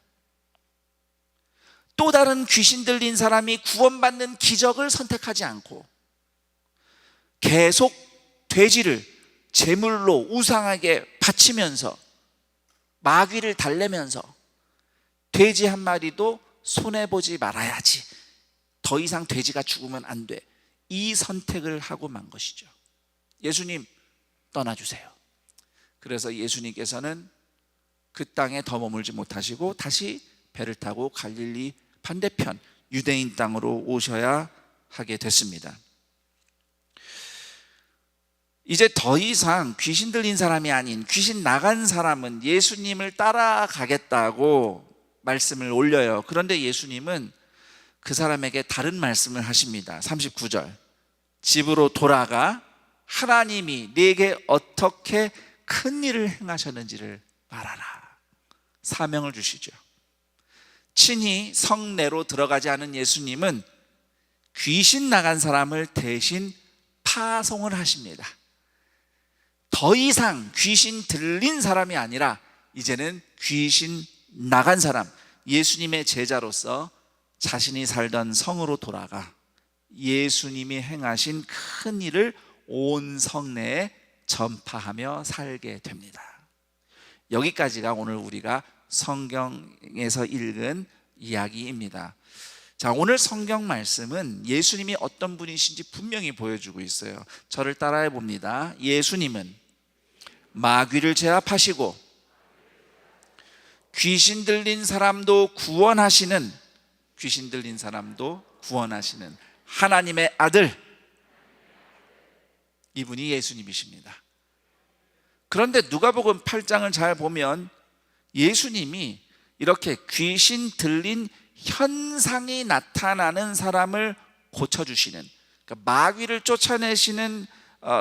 또 다른 귀신 들린 사람이 구원받는 기적을 선택하지 않고 계속 돼지를 제물로 우상에게 바치면서 마귀를 달래면서 돼지 한 마리도 손해보지 말아야지, 더 이상 돼지가 죽으면 안 돼, 이 선택을 하고 만 것이죠. 예수님 떠나주세요. 그래서 예수님께서는 그 땅에 더 머물지 못하시고 다시 배를 타고 갈릴리 반대편 유대인 땅으로 오셔야 하게 됐습니다. 이제 더 이상 귀신 들린 사람이 아닌 귀신 나간 사람은 예수님을 따라가겠다고 말씀을 올려요. 그런데 예수님은 그 사람에게 다른 말씀을 하십니다. 39절, 집으로 돌아가 하나님이 네게 어떻게 큰 일을 행하셨는지를 말하라. 사명을 주시죠. 친히 성내로 들어가지 않은 예수님은 귀신 나간 사람을 대신 파송을 하십니다. 더 이상 귀신 들린 사람이 아니라 이제는 귀신 나간 사람, 예수님의 제자로서 자신이 살던 성으로 돌아가 예수님이 행하신 큰 일을 온 성내에 전파하며 살게 됩니다. 여기까지가 오늘 우리가 성경에서 읽은 이야기입니다. 자, 오늘 성경 말씀은 예수님이 어떤 분이신지 분명히 보여주고 있어요. 저를 따라해 봅니다. 예수님은 마귀를 제압하시고 귀신 들린 사람도 구원하시는 하나님의 아들, 이분이 예수님이십니다. 그런데 누가복음 8장을 잘 보면 예수님이 이렇게 귀신 들린 현상이 나타나는 사람을 고쳐주시는, 그러니까 마귀를 쫓아내시는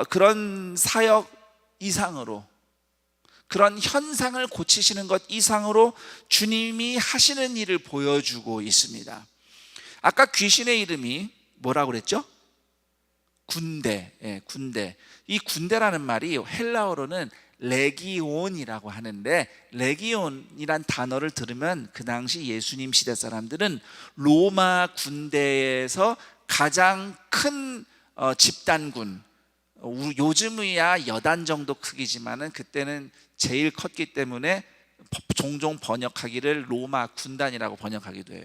그런 사역 이상으로, 그런 현상을 고치시는 것 이상으로 주님이 하시는 일을 보여주고 있습니다. 아까 귀신의 이름이 뭐라고 그랬죠? 군대. 군대. 이 군대라는 말이 헬라어로는 레기온이라고 하는데, 레기온이란 단어를 들으면 그 당시 예수님 시대 사람들은 로마 군대에서 가장 큰 집단군, 요즘이야 여단 정도 크기지만은 그때는 제일 컸기 때문에 종종 번역하기를 로마 군단이라고 번역하기도 해요.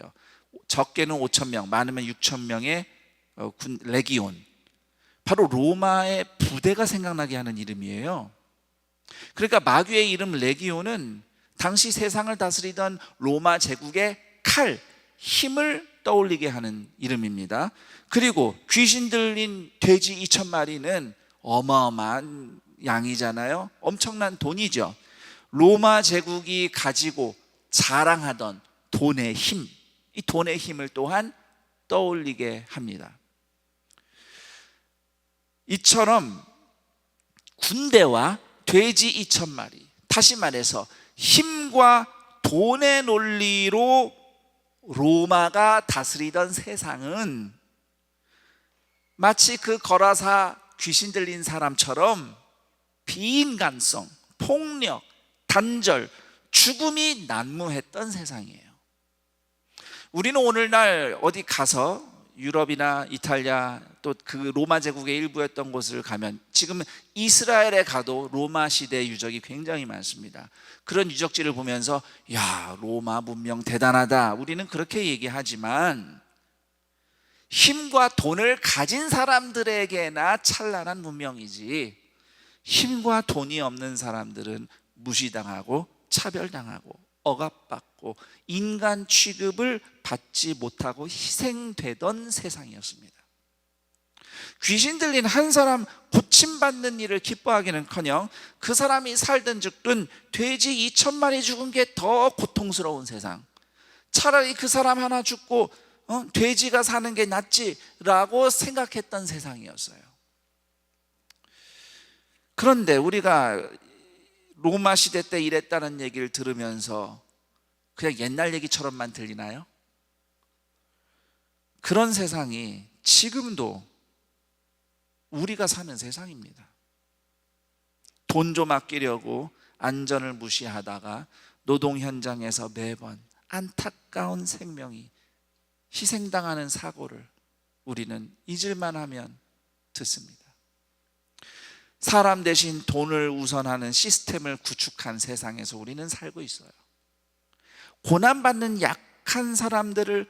적게는 5,000명, 많으면 6,000명의 레기온. 바로 로마의 부대가 생각나게 하는 이름이에요. 그러니까 마귀의 이름 레기온은 당시 세상을 다스리던 로마 제국의 칼, 힘을 떠올리게 하는 이름입니다. 그리고 귀신 들린 돼지 2,000마리는 어마어마한 양이잖아요. 엄청난 돈이죠. 로마 제국이 가지고 자랑하던 돈의 힘, 이 돈의 힘을 또한 떠올리게 합니다. 이처럼 군대와 돼지 2,000마리, 다시 말해서 힘과 돈의 논리로 로마가 다스리던 세상은 마치 그 거라사 귀신 들린 사람처럼 비인간성, 폭력, 단절, 죽음이 난무했던 세상이에요. 우리는 오늘날 어디 가서 유럽이나 이탈리아 또 그 로마 제국의 일부였던 곳을 가면, 지금 이스라엘에 가도 로마 시대의 유적이 굉장히 많습니다. 그런 유적지를 보면서 야, 로마 문명 대단하다, 우리는 그렇게 얘기하지만 힘과 돈을 가진 사람들에게나 찬란한 문명이지, 힘과 돈이 없는 사람들은 무시당하고 차별당하고 억압받고 인간 취급을 받지 못하고 희생되던 세상이었습니다. 귀신 들린 한 사람 고침받는 일을 기뻐하기는커녕 그 사람이 살든 죽든 돼지 2,000마리 죽은 게 더 고통스러운 세상, 차라리 그 사람 하나 죽고 돼지가 사는 게 낫지라고 생각했던 세상이었어요. 그런데 우리가 로마 시대 때 이랬다는 얘기를 들으면서 그냥 옛날 얘기처럼만 들리나요? 그런 세상이 지금도 우리가 사는 세상입니다. 돈 좀 아끼려고 안전을 무시하다가 노동 현장에서 매번 안타까운 생명이 희생당하는 사고를 우리는 잊을만 하면 듣습니다. 사람 대신 돈을 우선하는 시스템을 구축한 세상에서 우리는 살고 있어요. 고난받는 약한 사람들을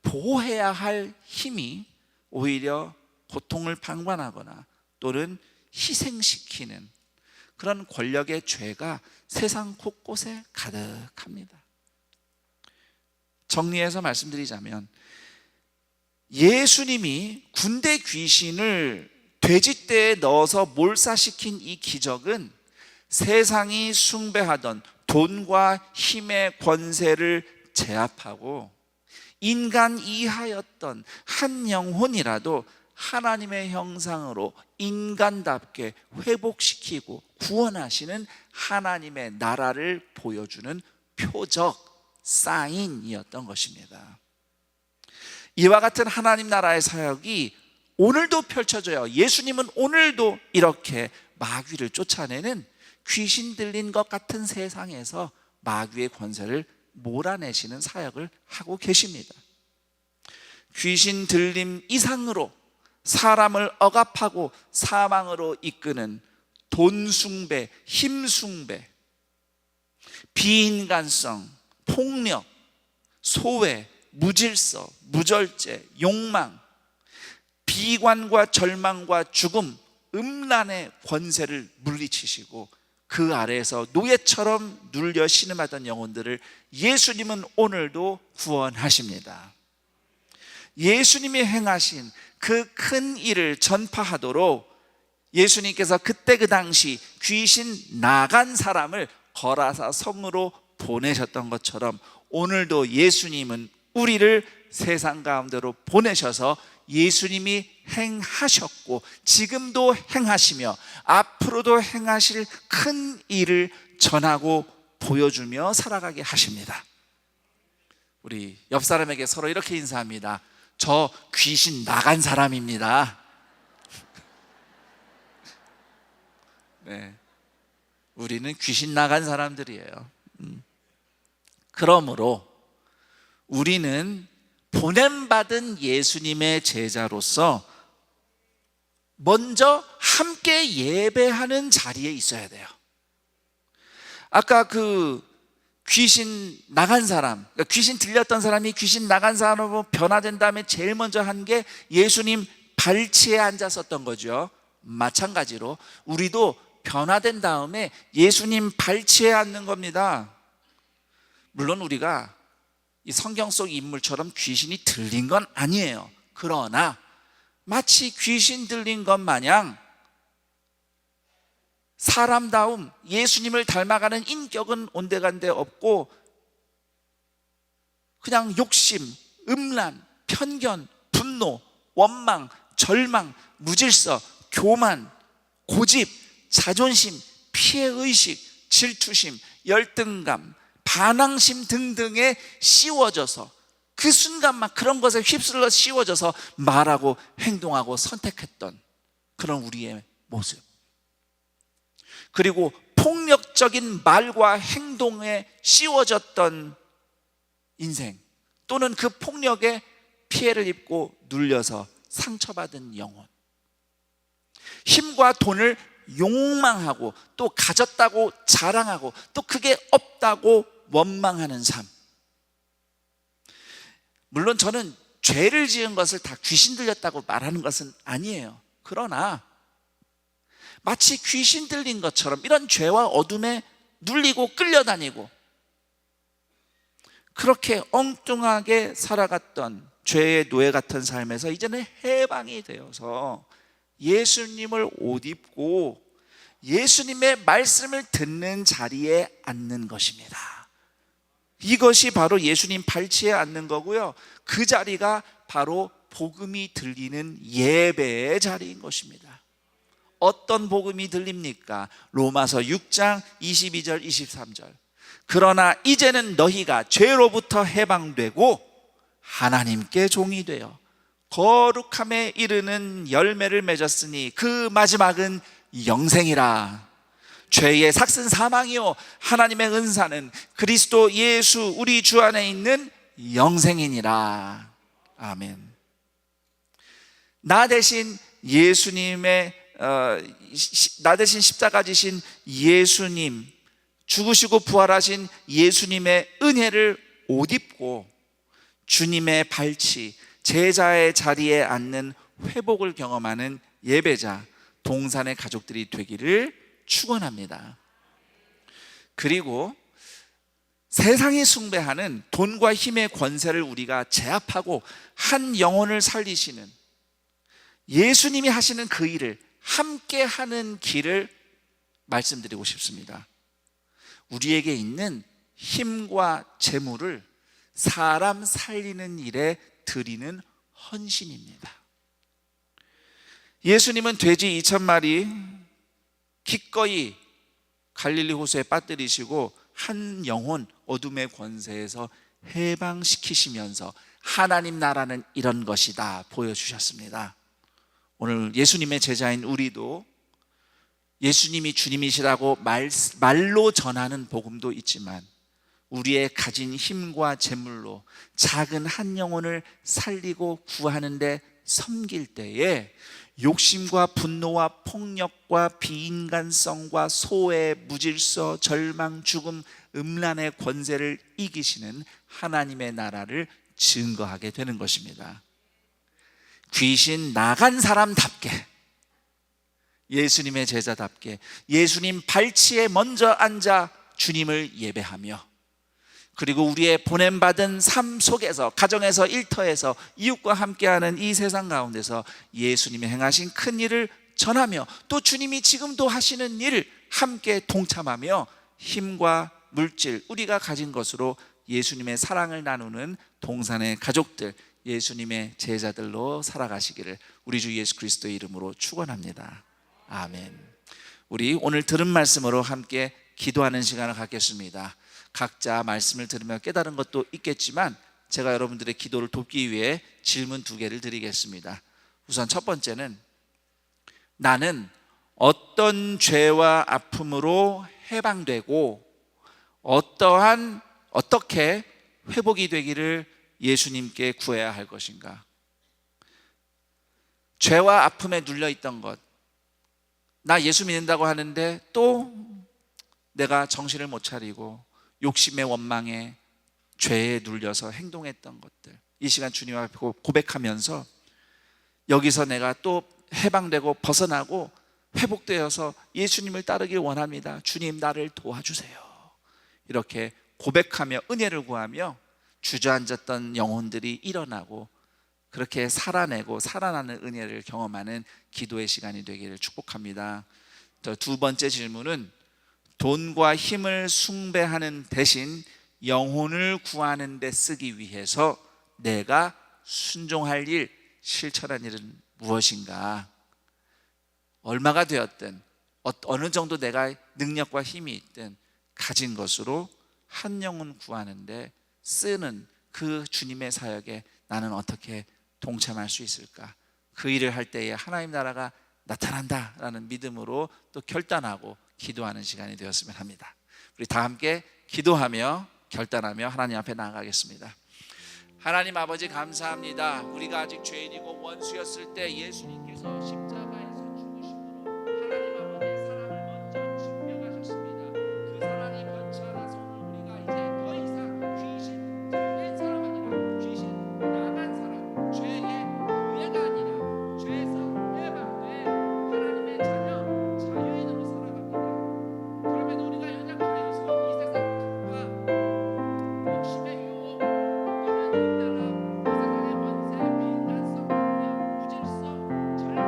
보호해야 할 힘이 오히려 고통을 방관하거나 또는 희생시키는 그런 권력의 죄가 세상 곳곳에 가득합니다. 정리해서 말씀드리자면, 예수님이 군대 귀신을 돼지떼에 넣어서 몰사시킨 이 기적은 세상이 숭배하던 돈과 힘의 권세를 제압하고 인간 이하였던 한 영혼이라도 하나님의 형상으로 인간답게 회복시키고 구원하시는 하나님의 나라를 보여주는 표적, 사인이었던 것입니다. 이와 같은 하나님 나라의 사역이 오늘도 펼쳐져요. 예수님은 오늘도 이렇게 마귀를 쫓아내는 귀신 들린 것 같은 세상에서 마귀의 권세를 몰아내시는 사역을 하고 계십니다. 귀신 들림 이상으로 사람을 억압하고 사망으로 이끄는 돈 숭배, 힘 숭배, 비인간성, 폭력, 소외, 무질서, 무절제, 욕망, 비관과 절망과 죽음, 음란의 권세를 물리치시고 그 아래에서 노예처럼 눌려 신음하던 영혼들을 예수님은 오늘도 구원하십니다. 예수님이 행하신 그 큰 일을 전파하도록 예수님께서 그때 그 당시 귀신 나간 사람을 거라사 성으로 보내셨던 것처럼 오늘도 예수님은 우리를 세상 가운데로 보내셔서 예수님이 행하셨고 지금도 행하시며 앞으로도 행하실 큰 일을 전하고 보여주며 살아가게 하십니다. 우리 옆 사람에게 서로 이렇게 인사합니다. 저 귀신 나간 사람입니다. 네, 우리는 귀신 나간 사람들이에요. 그러므로 우리는 보냄받은 예수님의 제자로서 먼저 함께 예배하는 자리에 있어야 돼요. 아까 그 귀신 나간 사람, 그러니까 귀신 들렸던 사람이 귀신 나간 사람으로 변화된 다음에 제일 먼저 한 게 예수님 발치에 앉았었던 거죠. 마찬가지로 우리도 변화된 다음에 예수님 발치에 앉는 겁니다. 물론 우리가 이 성경 속 인물처럼 귀신이 들린 건 아니에요. 그러나 마치 귀신 들린 것 마냥 사람다움, 예수님을 닮아가는 인격은 온데간데 없고 그냥 욕심, 음란, 편견, 분노, 원망, 절망, 무질서, 교만, 고집, 자존심, 피해의식, 질투심, 열등감, 반항심 등등에 씌워져서 그 순간만 그런 것에 휩쓸려 씌워져서 말하고 행동하고 선택했던 그런 우리의 모습, 그리고 폭력적인 말과 행동에 씌워졌던 인생, 또는 그 폭력에 피해를 입고 눌려서 상처받은 영혼, 힘과 돈을 욕망하고 또 가졌다고 자랑하고 또 그게 없다고 원망하는 삶. 물론 저는 죄를 지은 것을 다 귀신 들렸다고 말하는 것은 아니에요. 그러나 마치 귀신 들린 것처럼 이런 죄와 어둠에 눌리고 끌려다니고 그렇게 엉뚱하게 살아갔던 죄의 노예 같은 삶에서 이제는 해방이 되어서 예수님을 옷 입고 예수님의 말씀을 듣는 자리에 앉는 것입니다. 이것이 바로 예수님 발치에 앉는 거고요. 그 자리가 바로 복음이 들리는 예배의 자리인 것입니다. 어떤 복음이 들립니까? 로마서 6장 22절 23절. 그러나 이제는 너희가 죄로부터 해방되고 하나님께 종이 되어 거룩함에 이르는 열매를 맺었으니 그 마지막은 영생이라. 죄의 삭은 사망이요 하나님의 은사는 그리스도 예수 우리 주 안에 있는 영생이니라. 아멘. 나 대신 예수님의 나 대신 십자가 지신 예수님, 죽으시고 부활하신 예수님의 은혜를 옷 입고 주님의 발치, 제자의 자리에 앉는 회복을 경험하는 예배자, 동산의 가족들이 되기를 축원합니다. 그리고 세상이 숭배하는 돈과 힘의 권세를 우리가 제압하고 한 영혼을 살리시는 예수님이 하시는 그 일을 함께 하는 길을 말씀드리고 싶습니다. 우리에게 있는 힘과 재물을 사람 살리는 일에 드리는 헌신입니다. 예수님은 돼지 2,000마리 기꺼이 갈릴리 호수에 빠뜨리시고 한 영혼 어둠의 권세에서 해방시키시면서 하나님 나라는 이런 것이다 보여주셨습니다. 오늘 예수님의 제자인 우리도 예수님이 주님이시라고 말로 전하는 복음도 있지만 우리의 가진 힘과 재물로 작은 한 영혼을 살리고 구하는 데 섬길 때에 욕심과 분노와 폭력과 비인간성과 소외, 무질서, 절망, 죽음, 음란의 권세를 이기시는 하나님의 나라를 증거하게 되는 것입니다. 귀신 나간 사람답게, 예수님의 제자답게 예수님 발치에 먼저 앉아 주님을 예배하며, 그리고 우리의 보냄받은 삶 속에서, 가정에서, 일터에서, 이웃과 함께하는 이 세상 가운데서 예수님이 행하신 큰 일을 전하며, 또 주님이 지금도 하시는 일을 함께 동참하며 힘과 물질, 우리가 가진 것으로 예수님의 사랑을 나누는 동산의 가족들, 예수님의 제자들로 살아가시기를 우리 주 예수 그리스도의 이름으로 축원합니다. 아멘. 우리 오늘 들은 말씀으로 함께 기도하는 시간을 갖겠습니다. 각자 말씀을 들으며 깨달은 것도 있겠지만 제가 여러분들의 기도를 돕기 위해 질문 2개를 드리겠습니다. 우선 첫 번째는, 나는 어떤 죄와 아픔으로 해방되고 어떻게 회복이 되기를 예수님께 구해야 할 것인가? 죄와 아픔에 눌려있던 것, 나 예수 믿는다고 하는데 또 내가 정신을 못 차리고 욕심의 원망에 죄에 눌려서 행동했던 것들, 이 시간 주님 앞에 고백하면서 여기서 내가 또 해방되고 벗어나고 회복되어서 예수님을 따르길 원합니다. 주님, 나를 도와주세요. 이렇게 고백하며 은혜를 구하며 주저앉았던 영혼들이 일어나고 그렇게 살아내고 살아나는 은혜를 경험하는 기도의 시간이 되기를 축복합니다. 두 번째 질문은, 돈과 힘을 숭배하는 대신 영혼을 구하는 데 쓰기 위해서 내가 순종할 일, 실천한 일은 무엇인가? 얼마가 되었든 어느 정도 내가 능력과 힘이 있든 가진 것으로 한 영혼 구하는데 쓰는 그 주님의 사역에 나는 어떻게 동참할 수 있을까? 그 일을 할 때에 하나님 나라가 나타난다라는 믿음으로 또 결단하고 기도하는 시간이 되었으면 합니다. 우리 다 함께 기도하며 결단하며 하나님 앞에 나아가겠습니다. 하나님 아버지, 감사합니다. 우리가 아직 죄인이고 원수였을 때 예수님께서 십자가에서 죽으심으로 하나님 아버지의 사랑을 먼저 증명하셨습니다. 그 사랑이 번창해서 우리가 이제 더 이상 귀신 들린 사람 아니라 귀신 나간 사람, 죄의 노예가 아니라 죄에서 해방된 하나님의 자녀, 자유인으로 살아갑니다. 그러면 우리가 연약하여서 이 세상 급파, 욕심의 유혹, 또는 이 나라, 이 세상의 권세, 비인간성, 무질서, 절망,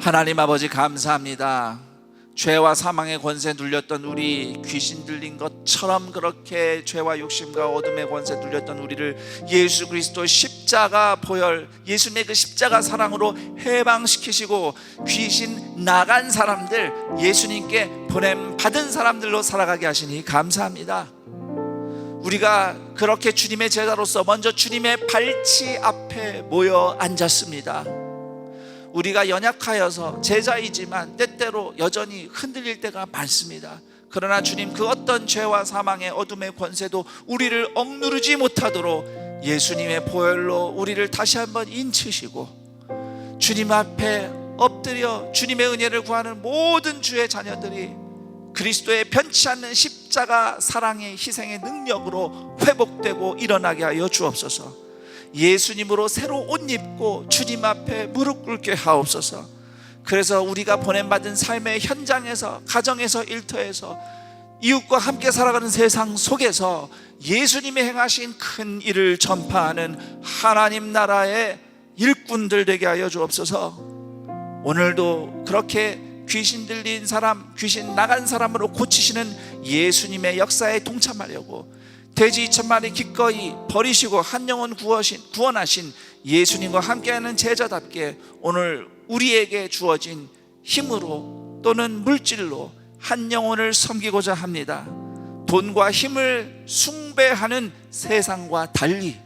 하나님 아버지 감사합니다. 죄와 사망의 권세 눌렸던 우리, 귀신 들린 것처럼 그렇게 죄와 욕심과 어둠의 권세 눌렸던 우리를 예수 그리스도 십자가 보혈, 예수님의 그 십자가 사랑으로 해방시키시고 귀신 나간 사람들, 예수님께 보냄 받은 사람들로 살아가게 하시니 감사합니다. 우리가 그렇게 주님의 제자로서 먼저 주님의 발치 앞에 모여 앉았습니다. 우리가 연약하여서 제자이지만 때때로 여전히 흔들릴 때가 많습니다. 그러나 주님, 그 어떤 죄와 사망의 어둠의 권세도 우리를 억누르지 못하도록 예수님의 보혈로 우리를 다시 한번 인치시고, 주님 앞에 엎드려 주님의 은혜를 구하는 모든 주의 자녀들이 그리스도의 변치 않는 십자가 사랑의 희생의 능력으로 회복되고 일어나게 하여 주옵소서. 예수님으로 새로 옷 입고 주님 앞에 무릎 꿇게 하옵소서. 그래서 우리가 보냄받은 삶의 현장에서, 가정에서, 일터에서, 이웃과 함께 살아가는 세상 속에서 예수님이 행하신 큰 일을 전파하는 하나님 나라의 일꾼들 되게 하여 주옵소서. 오늘도 그렇게 귀신 들린 사람, 귀신 나간 사람으로 고치시는 예수님의 역사에 동참하려고 돼지 2,000마리 기꺼이 버리시고 한 영혼 구원하신 예수님과 함께하는 제자답게 오늘 우리에게 주어진 힘으로 또는 물질로 한 영혼을 섬기고자 합니다. 돈과 힘을 숭배하는 세상과 달리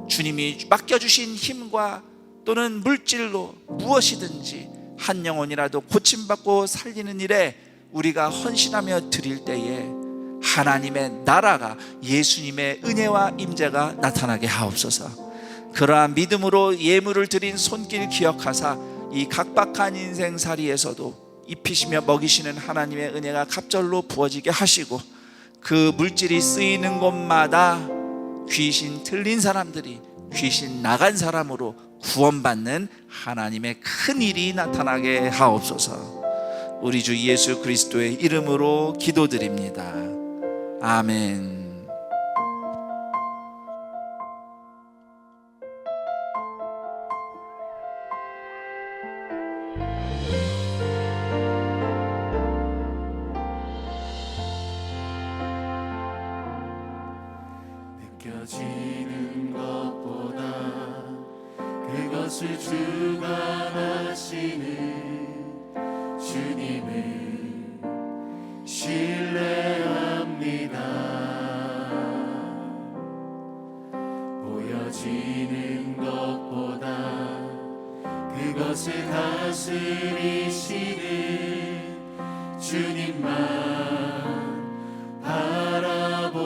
주님이 맡겨주신 힘과 또는 물질로 무엇이든지 한 영혼이라도 고침받고 살리는 일에 우리가 헌신하며 드릴 때에 하나님의 나라가, 예수님의 은혜와 임재가 나타나게 하옵소서. 그러한 믿음으로 예물을 드린 손길 기억하사 이 각박한 인생살이에서도 입히시며 먹이시는 하나님의 은혜가 갑절로 부어지게 하시고, 그 물질이 쓰이는 곳마다 귀신 들린 사람들이 귀신 나간 사람으로 구원받는 하나님의 큰 일이 나타나게 하옵소서. 우리 주 예수 그리스도의 이름으로 기도드립니다. 아멘. 느껴지는 것보다 그것을 주관하시는 주님을 신뢰합니다. 보여지는 것보다 그것을 다스리시는 주님만 바라봅니다.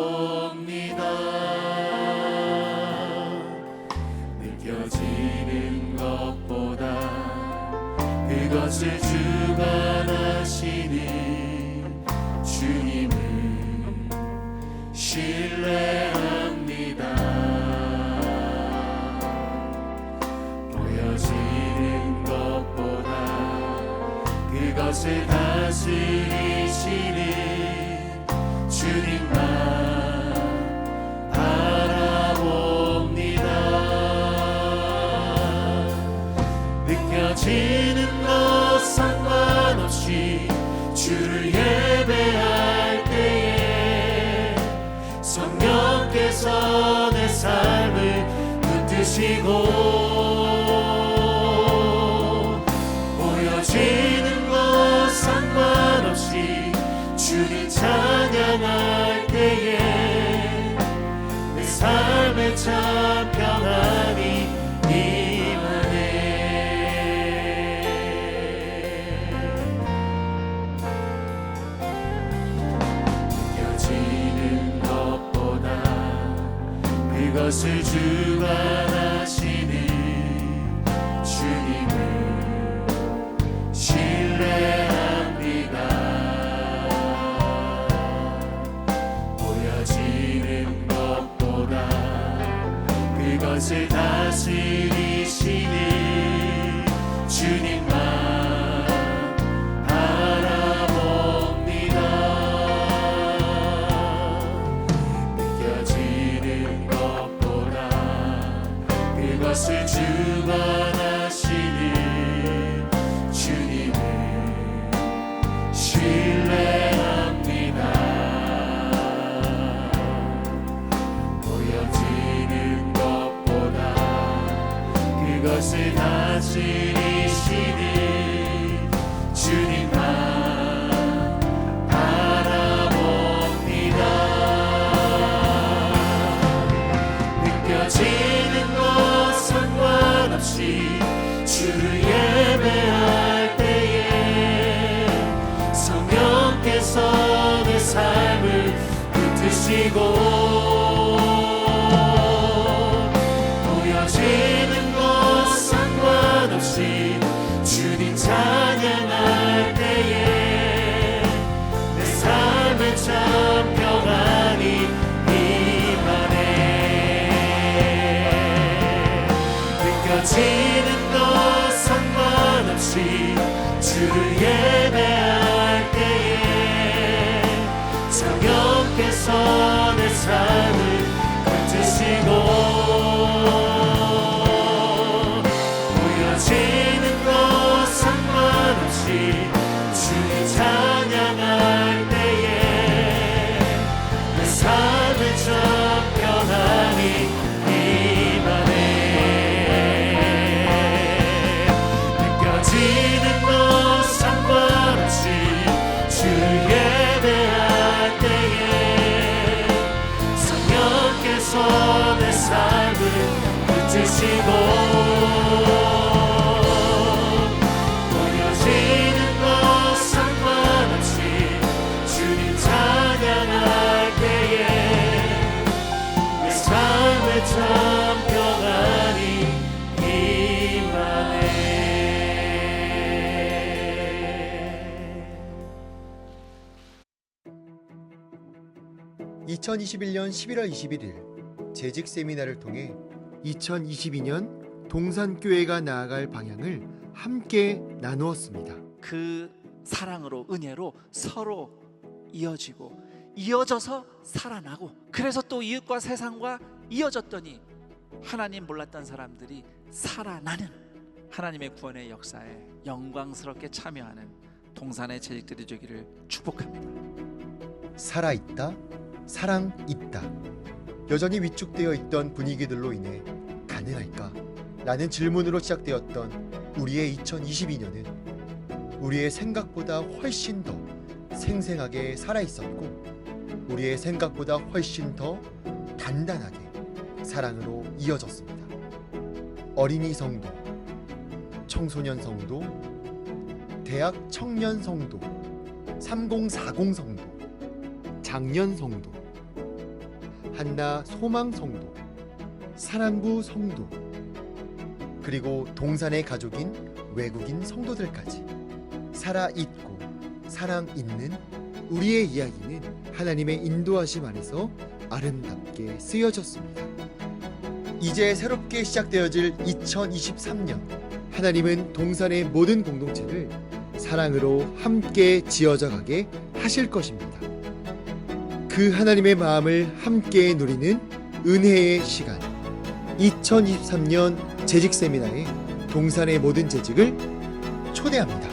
느껴지는 것보다 그것을 주관하시는 주님을 신뢰합니다. 보여지는 것보다 그것을 다스리시는 주님만 바라봅니다. 느껴지는 것 상관없이 주를 예배할 때에 성령께서 내 삶을 붙드시고, 보여지는 것 상관없이 주를 찬양할 때에 내 삶에 참 평안이 임하네. 느껴지는 것보다 그것을 주관하시는 주님을 신뢰합니다. 보여지는 것보다 그것을 다스리시는 주님만 바라봅니다. 느껴지는 것보다 그것을 주관하시는 주님 주시고 보여지는 것 상관없이 주님 찬양할 때에 내 삶에 참 평안이 임하네. 느껴지는 것 상관없이 주를 예배할 때에 성령께서 내 삶을 붙드시고 보여지는 것 상관없이 주를 찬양할 때에 내 삶에 참 평안이 임하네. 느껴지는 것 상관없이 주를 예배할 때에 성령께서 내 삶을 붙드시고 보여지는 것 상관없이 주님 찬양할 때에 내 삶에 참 평안이 임하네. 2021년 11월 21일 재직 세미나를 통해 2022년 동산교회가 나아갈 방향을 함께 나누었습니다. 그 사랑으로 은혜로 서로 이어지고 이어져서 살아나고 그래서 또 이웃과 세상과 이어졌더니 하나님 몰랐던 사람들이 살아나는 하나님의 구원의 역사에 영광스럽게 참여하는 동산의 재직들이 되기를 축복합니다. 살아있다, 사랑 있다. 여전히 위축되어 있던 분위기들로 인해 가능할까? 라는 질문으로 시작되었던 우리의 2022년은 우리의 생각보다 훨씬 더 생생하게 살아있었고 우리의 생각보다 훨씬 더 단단하게 사랑으로 이어졌습니다. 어린이 성도, 청소년 성도, 대학 청년 성도, 3040 성도, 장년 성도, 한나 소망 성도, 사랑부 성도, 그리고 동산의 가족인 외국인 성도들까지 살아있고 사랑 있는 우리의 이야기는 하나님의 인도하심 안에서 아름답게 쓰여졌습니다. 이제 새롭게 시작되어질 2023년, 하나님은 동산의 모든 공동체를 사랑으로 함께 지어져 가게 하실 것입니다. 그 하나님의 마음을 함께 누리는 은혜의 시간, 2023년 재직 세미나에 동산의 모든 재직을 초대합니다.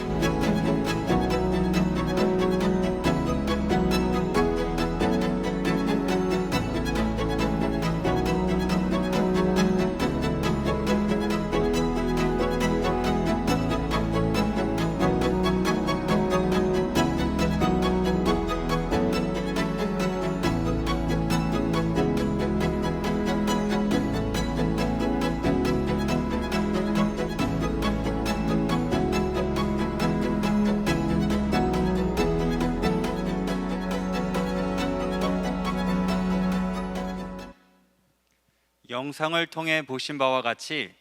영상을 통해 보신 바와 같이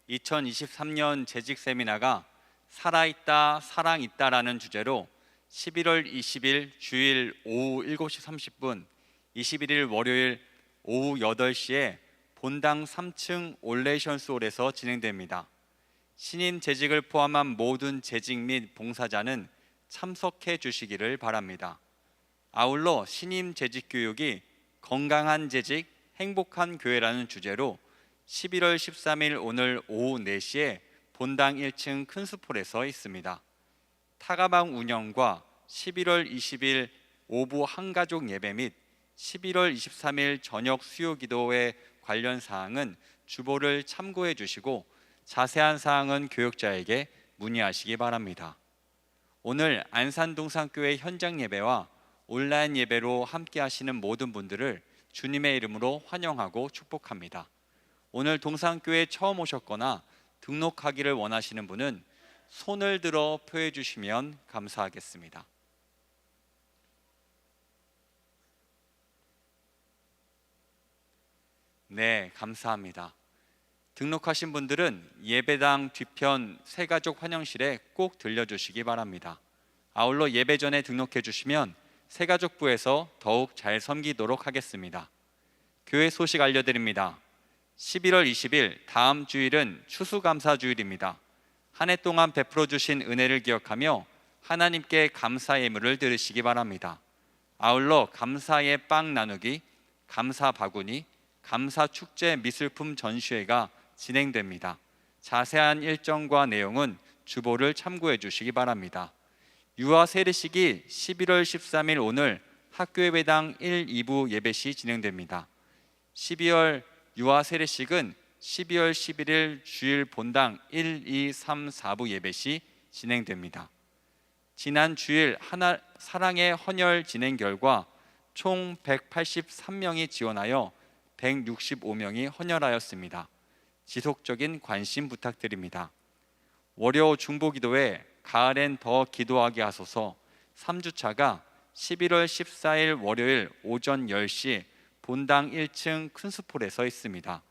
2023년 재직 세미나가 살아있다, 사랑 있다라는 주제로 11월 20일 주일 오후 7시 30분, 21일 월요일 오후 8시에 본당 3층 올레이션스홀에서 진행됩니다. 신인 재직을 포함한 모든 재직 및 봉사자는 참석해 주시기를 바랍니다. 아울러 신임 재직 교육이 건강한 재직, 행복한 교회라는 주제로 11월 13일 오늘 오후 4시에 본당 1층 큰숲홀에서 있습니다. 타가방 운영과 11월 20일 오후 한가족 예배 및 11월 23일 저녁 수요기도회 관련 사항은 주보를 참고해 주시고 자세한 사항은 교육자에게 문의하시기 바랍니다. 오늘 안산동산교회 현장 예배와 온라인 예배로 함께 하시는 모든 분들을 주님의 이름으로 환영하고 축복합니다. 오늘 동산교회 처음 오셨거나 등록하기를 원하시는 분은 손을 들어 표해 주시면 감사하겠습니다. 네, 감사합니다. 등록하신 분들은 예배당 뒤편 새가족 환영실에 꼭 들려주시기 바랍니다. 아울러 예배 전에 등록해 주시면 새가족부에서 더욱 잘 섬기도록 하겠습니다. 교회 소식 알려드립니다. 11월 20일 다음 주일은 추수감사주일입니다. 한 해 동안 베풀어 주신 은혜를 기억하며 하나님께 감사 예물을 드리시기 바랍니다. 아울러 감사의 빵 나누기, 감사 바구니, 감사 축제 미술품 전시회가 진행됩니다. 자세한 일정과 내용은 주보를 참고해 주시기 바랍니다. 유아 세례식이 11월 13일 오늘 학교예배당 1, 2부 예배시 진행됩니다. 12월 유아 세례식은 12월 11일 주일 본당 1, 2, 3, 4부 예배시 진행됩니다. 지난 주일 사랑의 헌혈 진행 결과 총 183명이 지원하여 165명이 헌혈하였습니다. 지속적인 관심 부탁드립니다. 월요 중보기도회 가을엔 더 기도하게 하소서 3주차가 11월 14일 월요일 오전 10시 본당 1층 큰수폴에서 있습니다.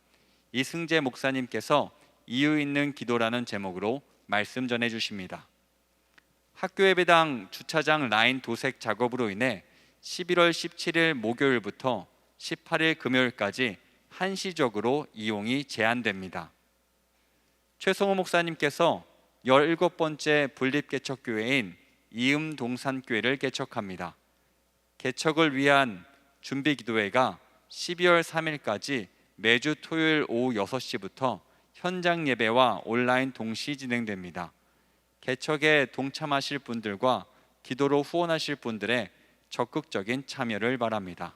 이승재 목사님께서 이유 있는 기도라는 제목으로 말씀 전해 주십니다. 학교예배당 주차장 라인 도색 작업으로 인해 11월 17일 목요일부터 18일 금요일까지 한시적으로 이용이 제한됩니다. 최성호 목사님께서 17번째 분립개척교회인 이음동산교회를 개척합니다. 개척을 위한 준비기도회가 12월 3일까지 매주 토요일 오후 6시부터 현장 예배와 온라인 동시 진행됩니다. 개척에 동참하실 분들과 기도로 후원하실 분들의 적극적인 참여를 바랍니다.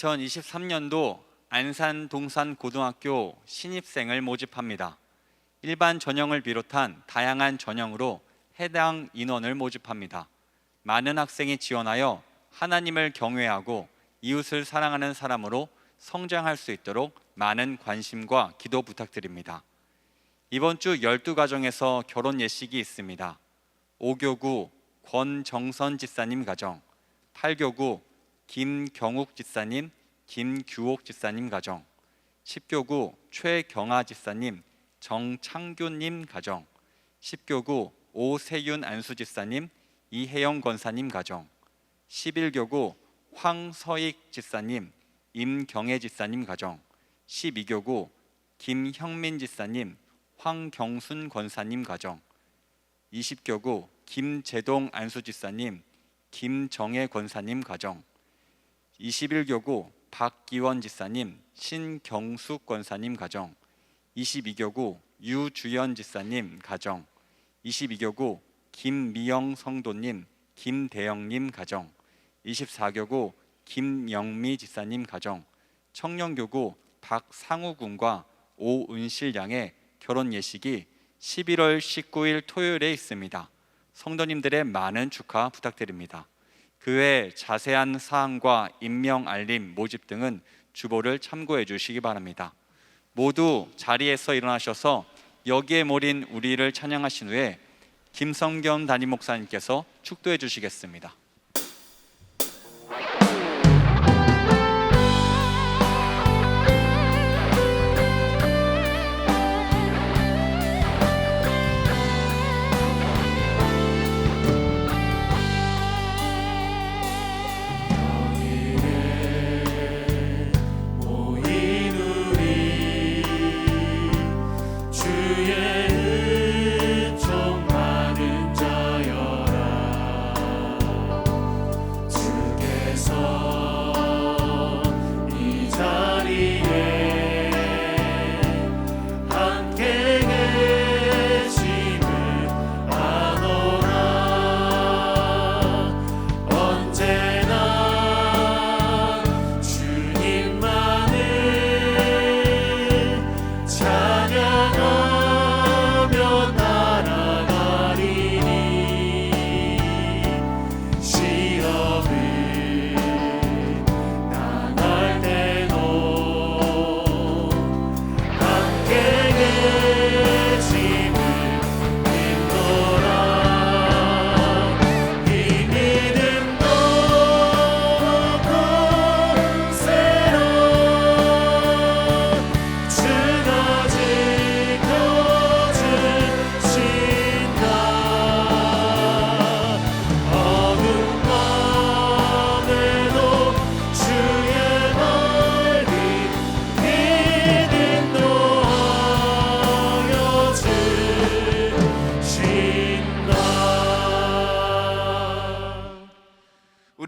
(2023년도) 안산 동산고등학교 신입생을 모집합니다. 일반 전형을 비롯한 다양한 전형으로 해당 인원을 모집합니다. 많은 학생이 지원하여 하나님을 경외하고 이웃을 사랑하는 사람으로 성장할 수 있도록 많은 관심과 기도 부탁드립니다. 이번 주 12가정에서 결혼 예식이 있습니다. 5교구 권정선 집사님 가정, 8교구 김경욱 집사님, 김규옥 집사님 가정, 10교구 최경아 집사님, 정창규님 가정, 10교구 오세윤 안수 집사님, 이혜영 권사님 가정, 11교구 황서익 집사님, 임경애 집사님 가정, 12교구 김형민 집사님, 황경순 권사님 가정, 20교구 김재동 안수 집사님, 김정혜 권사님 가정, 21교구 박기원 집사님, 신경숙 권사님 가정, 22교구 유주연 집사님 가정, 22교구 김미영 성도님, 김대영님 가정, 24교구 김영미 집사님 가정, 청년교구 박상우 군과 오은실 양의 결혼 예식이 11월 19일 토요일에 있습니다. 성도님들의 많은 축하 부탁드립니다. 그 외 자세한 사항과 임명 알림, 모집 등은 주보를 참고해 주시기 바랍니다. 모두 자리에서 일어나셔서 여기에 몰인 우리를 찬양하신 후에 김성겸 담임 목사님께서 축도해 주시겠습니다.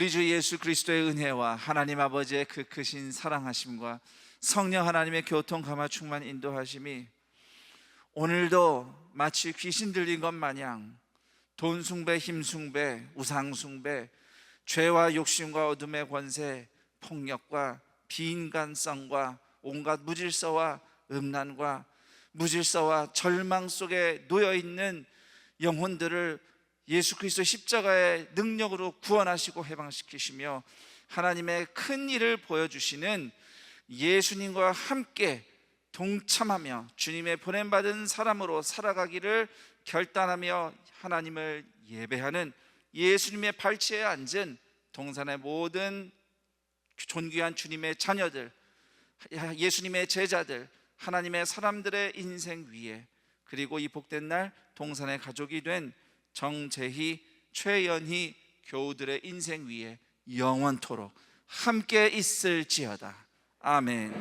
우리 주 예수 그리스도의 은혜와 하나님 아버지의 그 크신 사랑하심과 성령 하나님의 교통 감화 충만 인도하심이 오늘도 마치 귀신 들린 것 마냥 돈 숭배, 힘 숭배, 우상 숭배, 죄와 욕심과 어둠의 권세, 폭력과 비인간성과 온갖 무질서와 음란과 무질서와 절망 속에 놓여 있는 영혼들을 예수 그리스도 십자가의 능력으로 구원하시고 해방시키시며 하나님의 큰 일을 보여주시는 예수님과 함께 동참하며 주님의 보냄받은 사람으로 살아가기를 결단하며 하나님을 예배하는 예수님의 발치에 앉은 동산의 모든 존귀한 주님의 자녀들, 예수님의 제자들, 하나님의 사람들의 인생 위에, 그리고 이 복된 날 동산의 가족이 된 정재희, 최연희 교우들의 인생 위에 영원토록 함께 있을지어다. 아멘.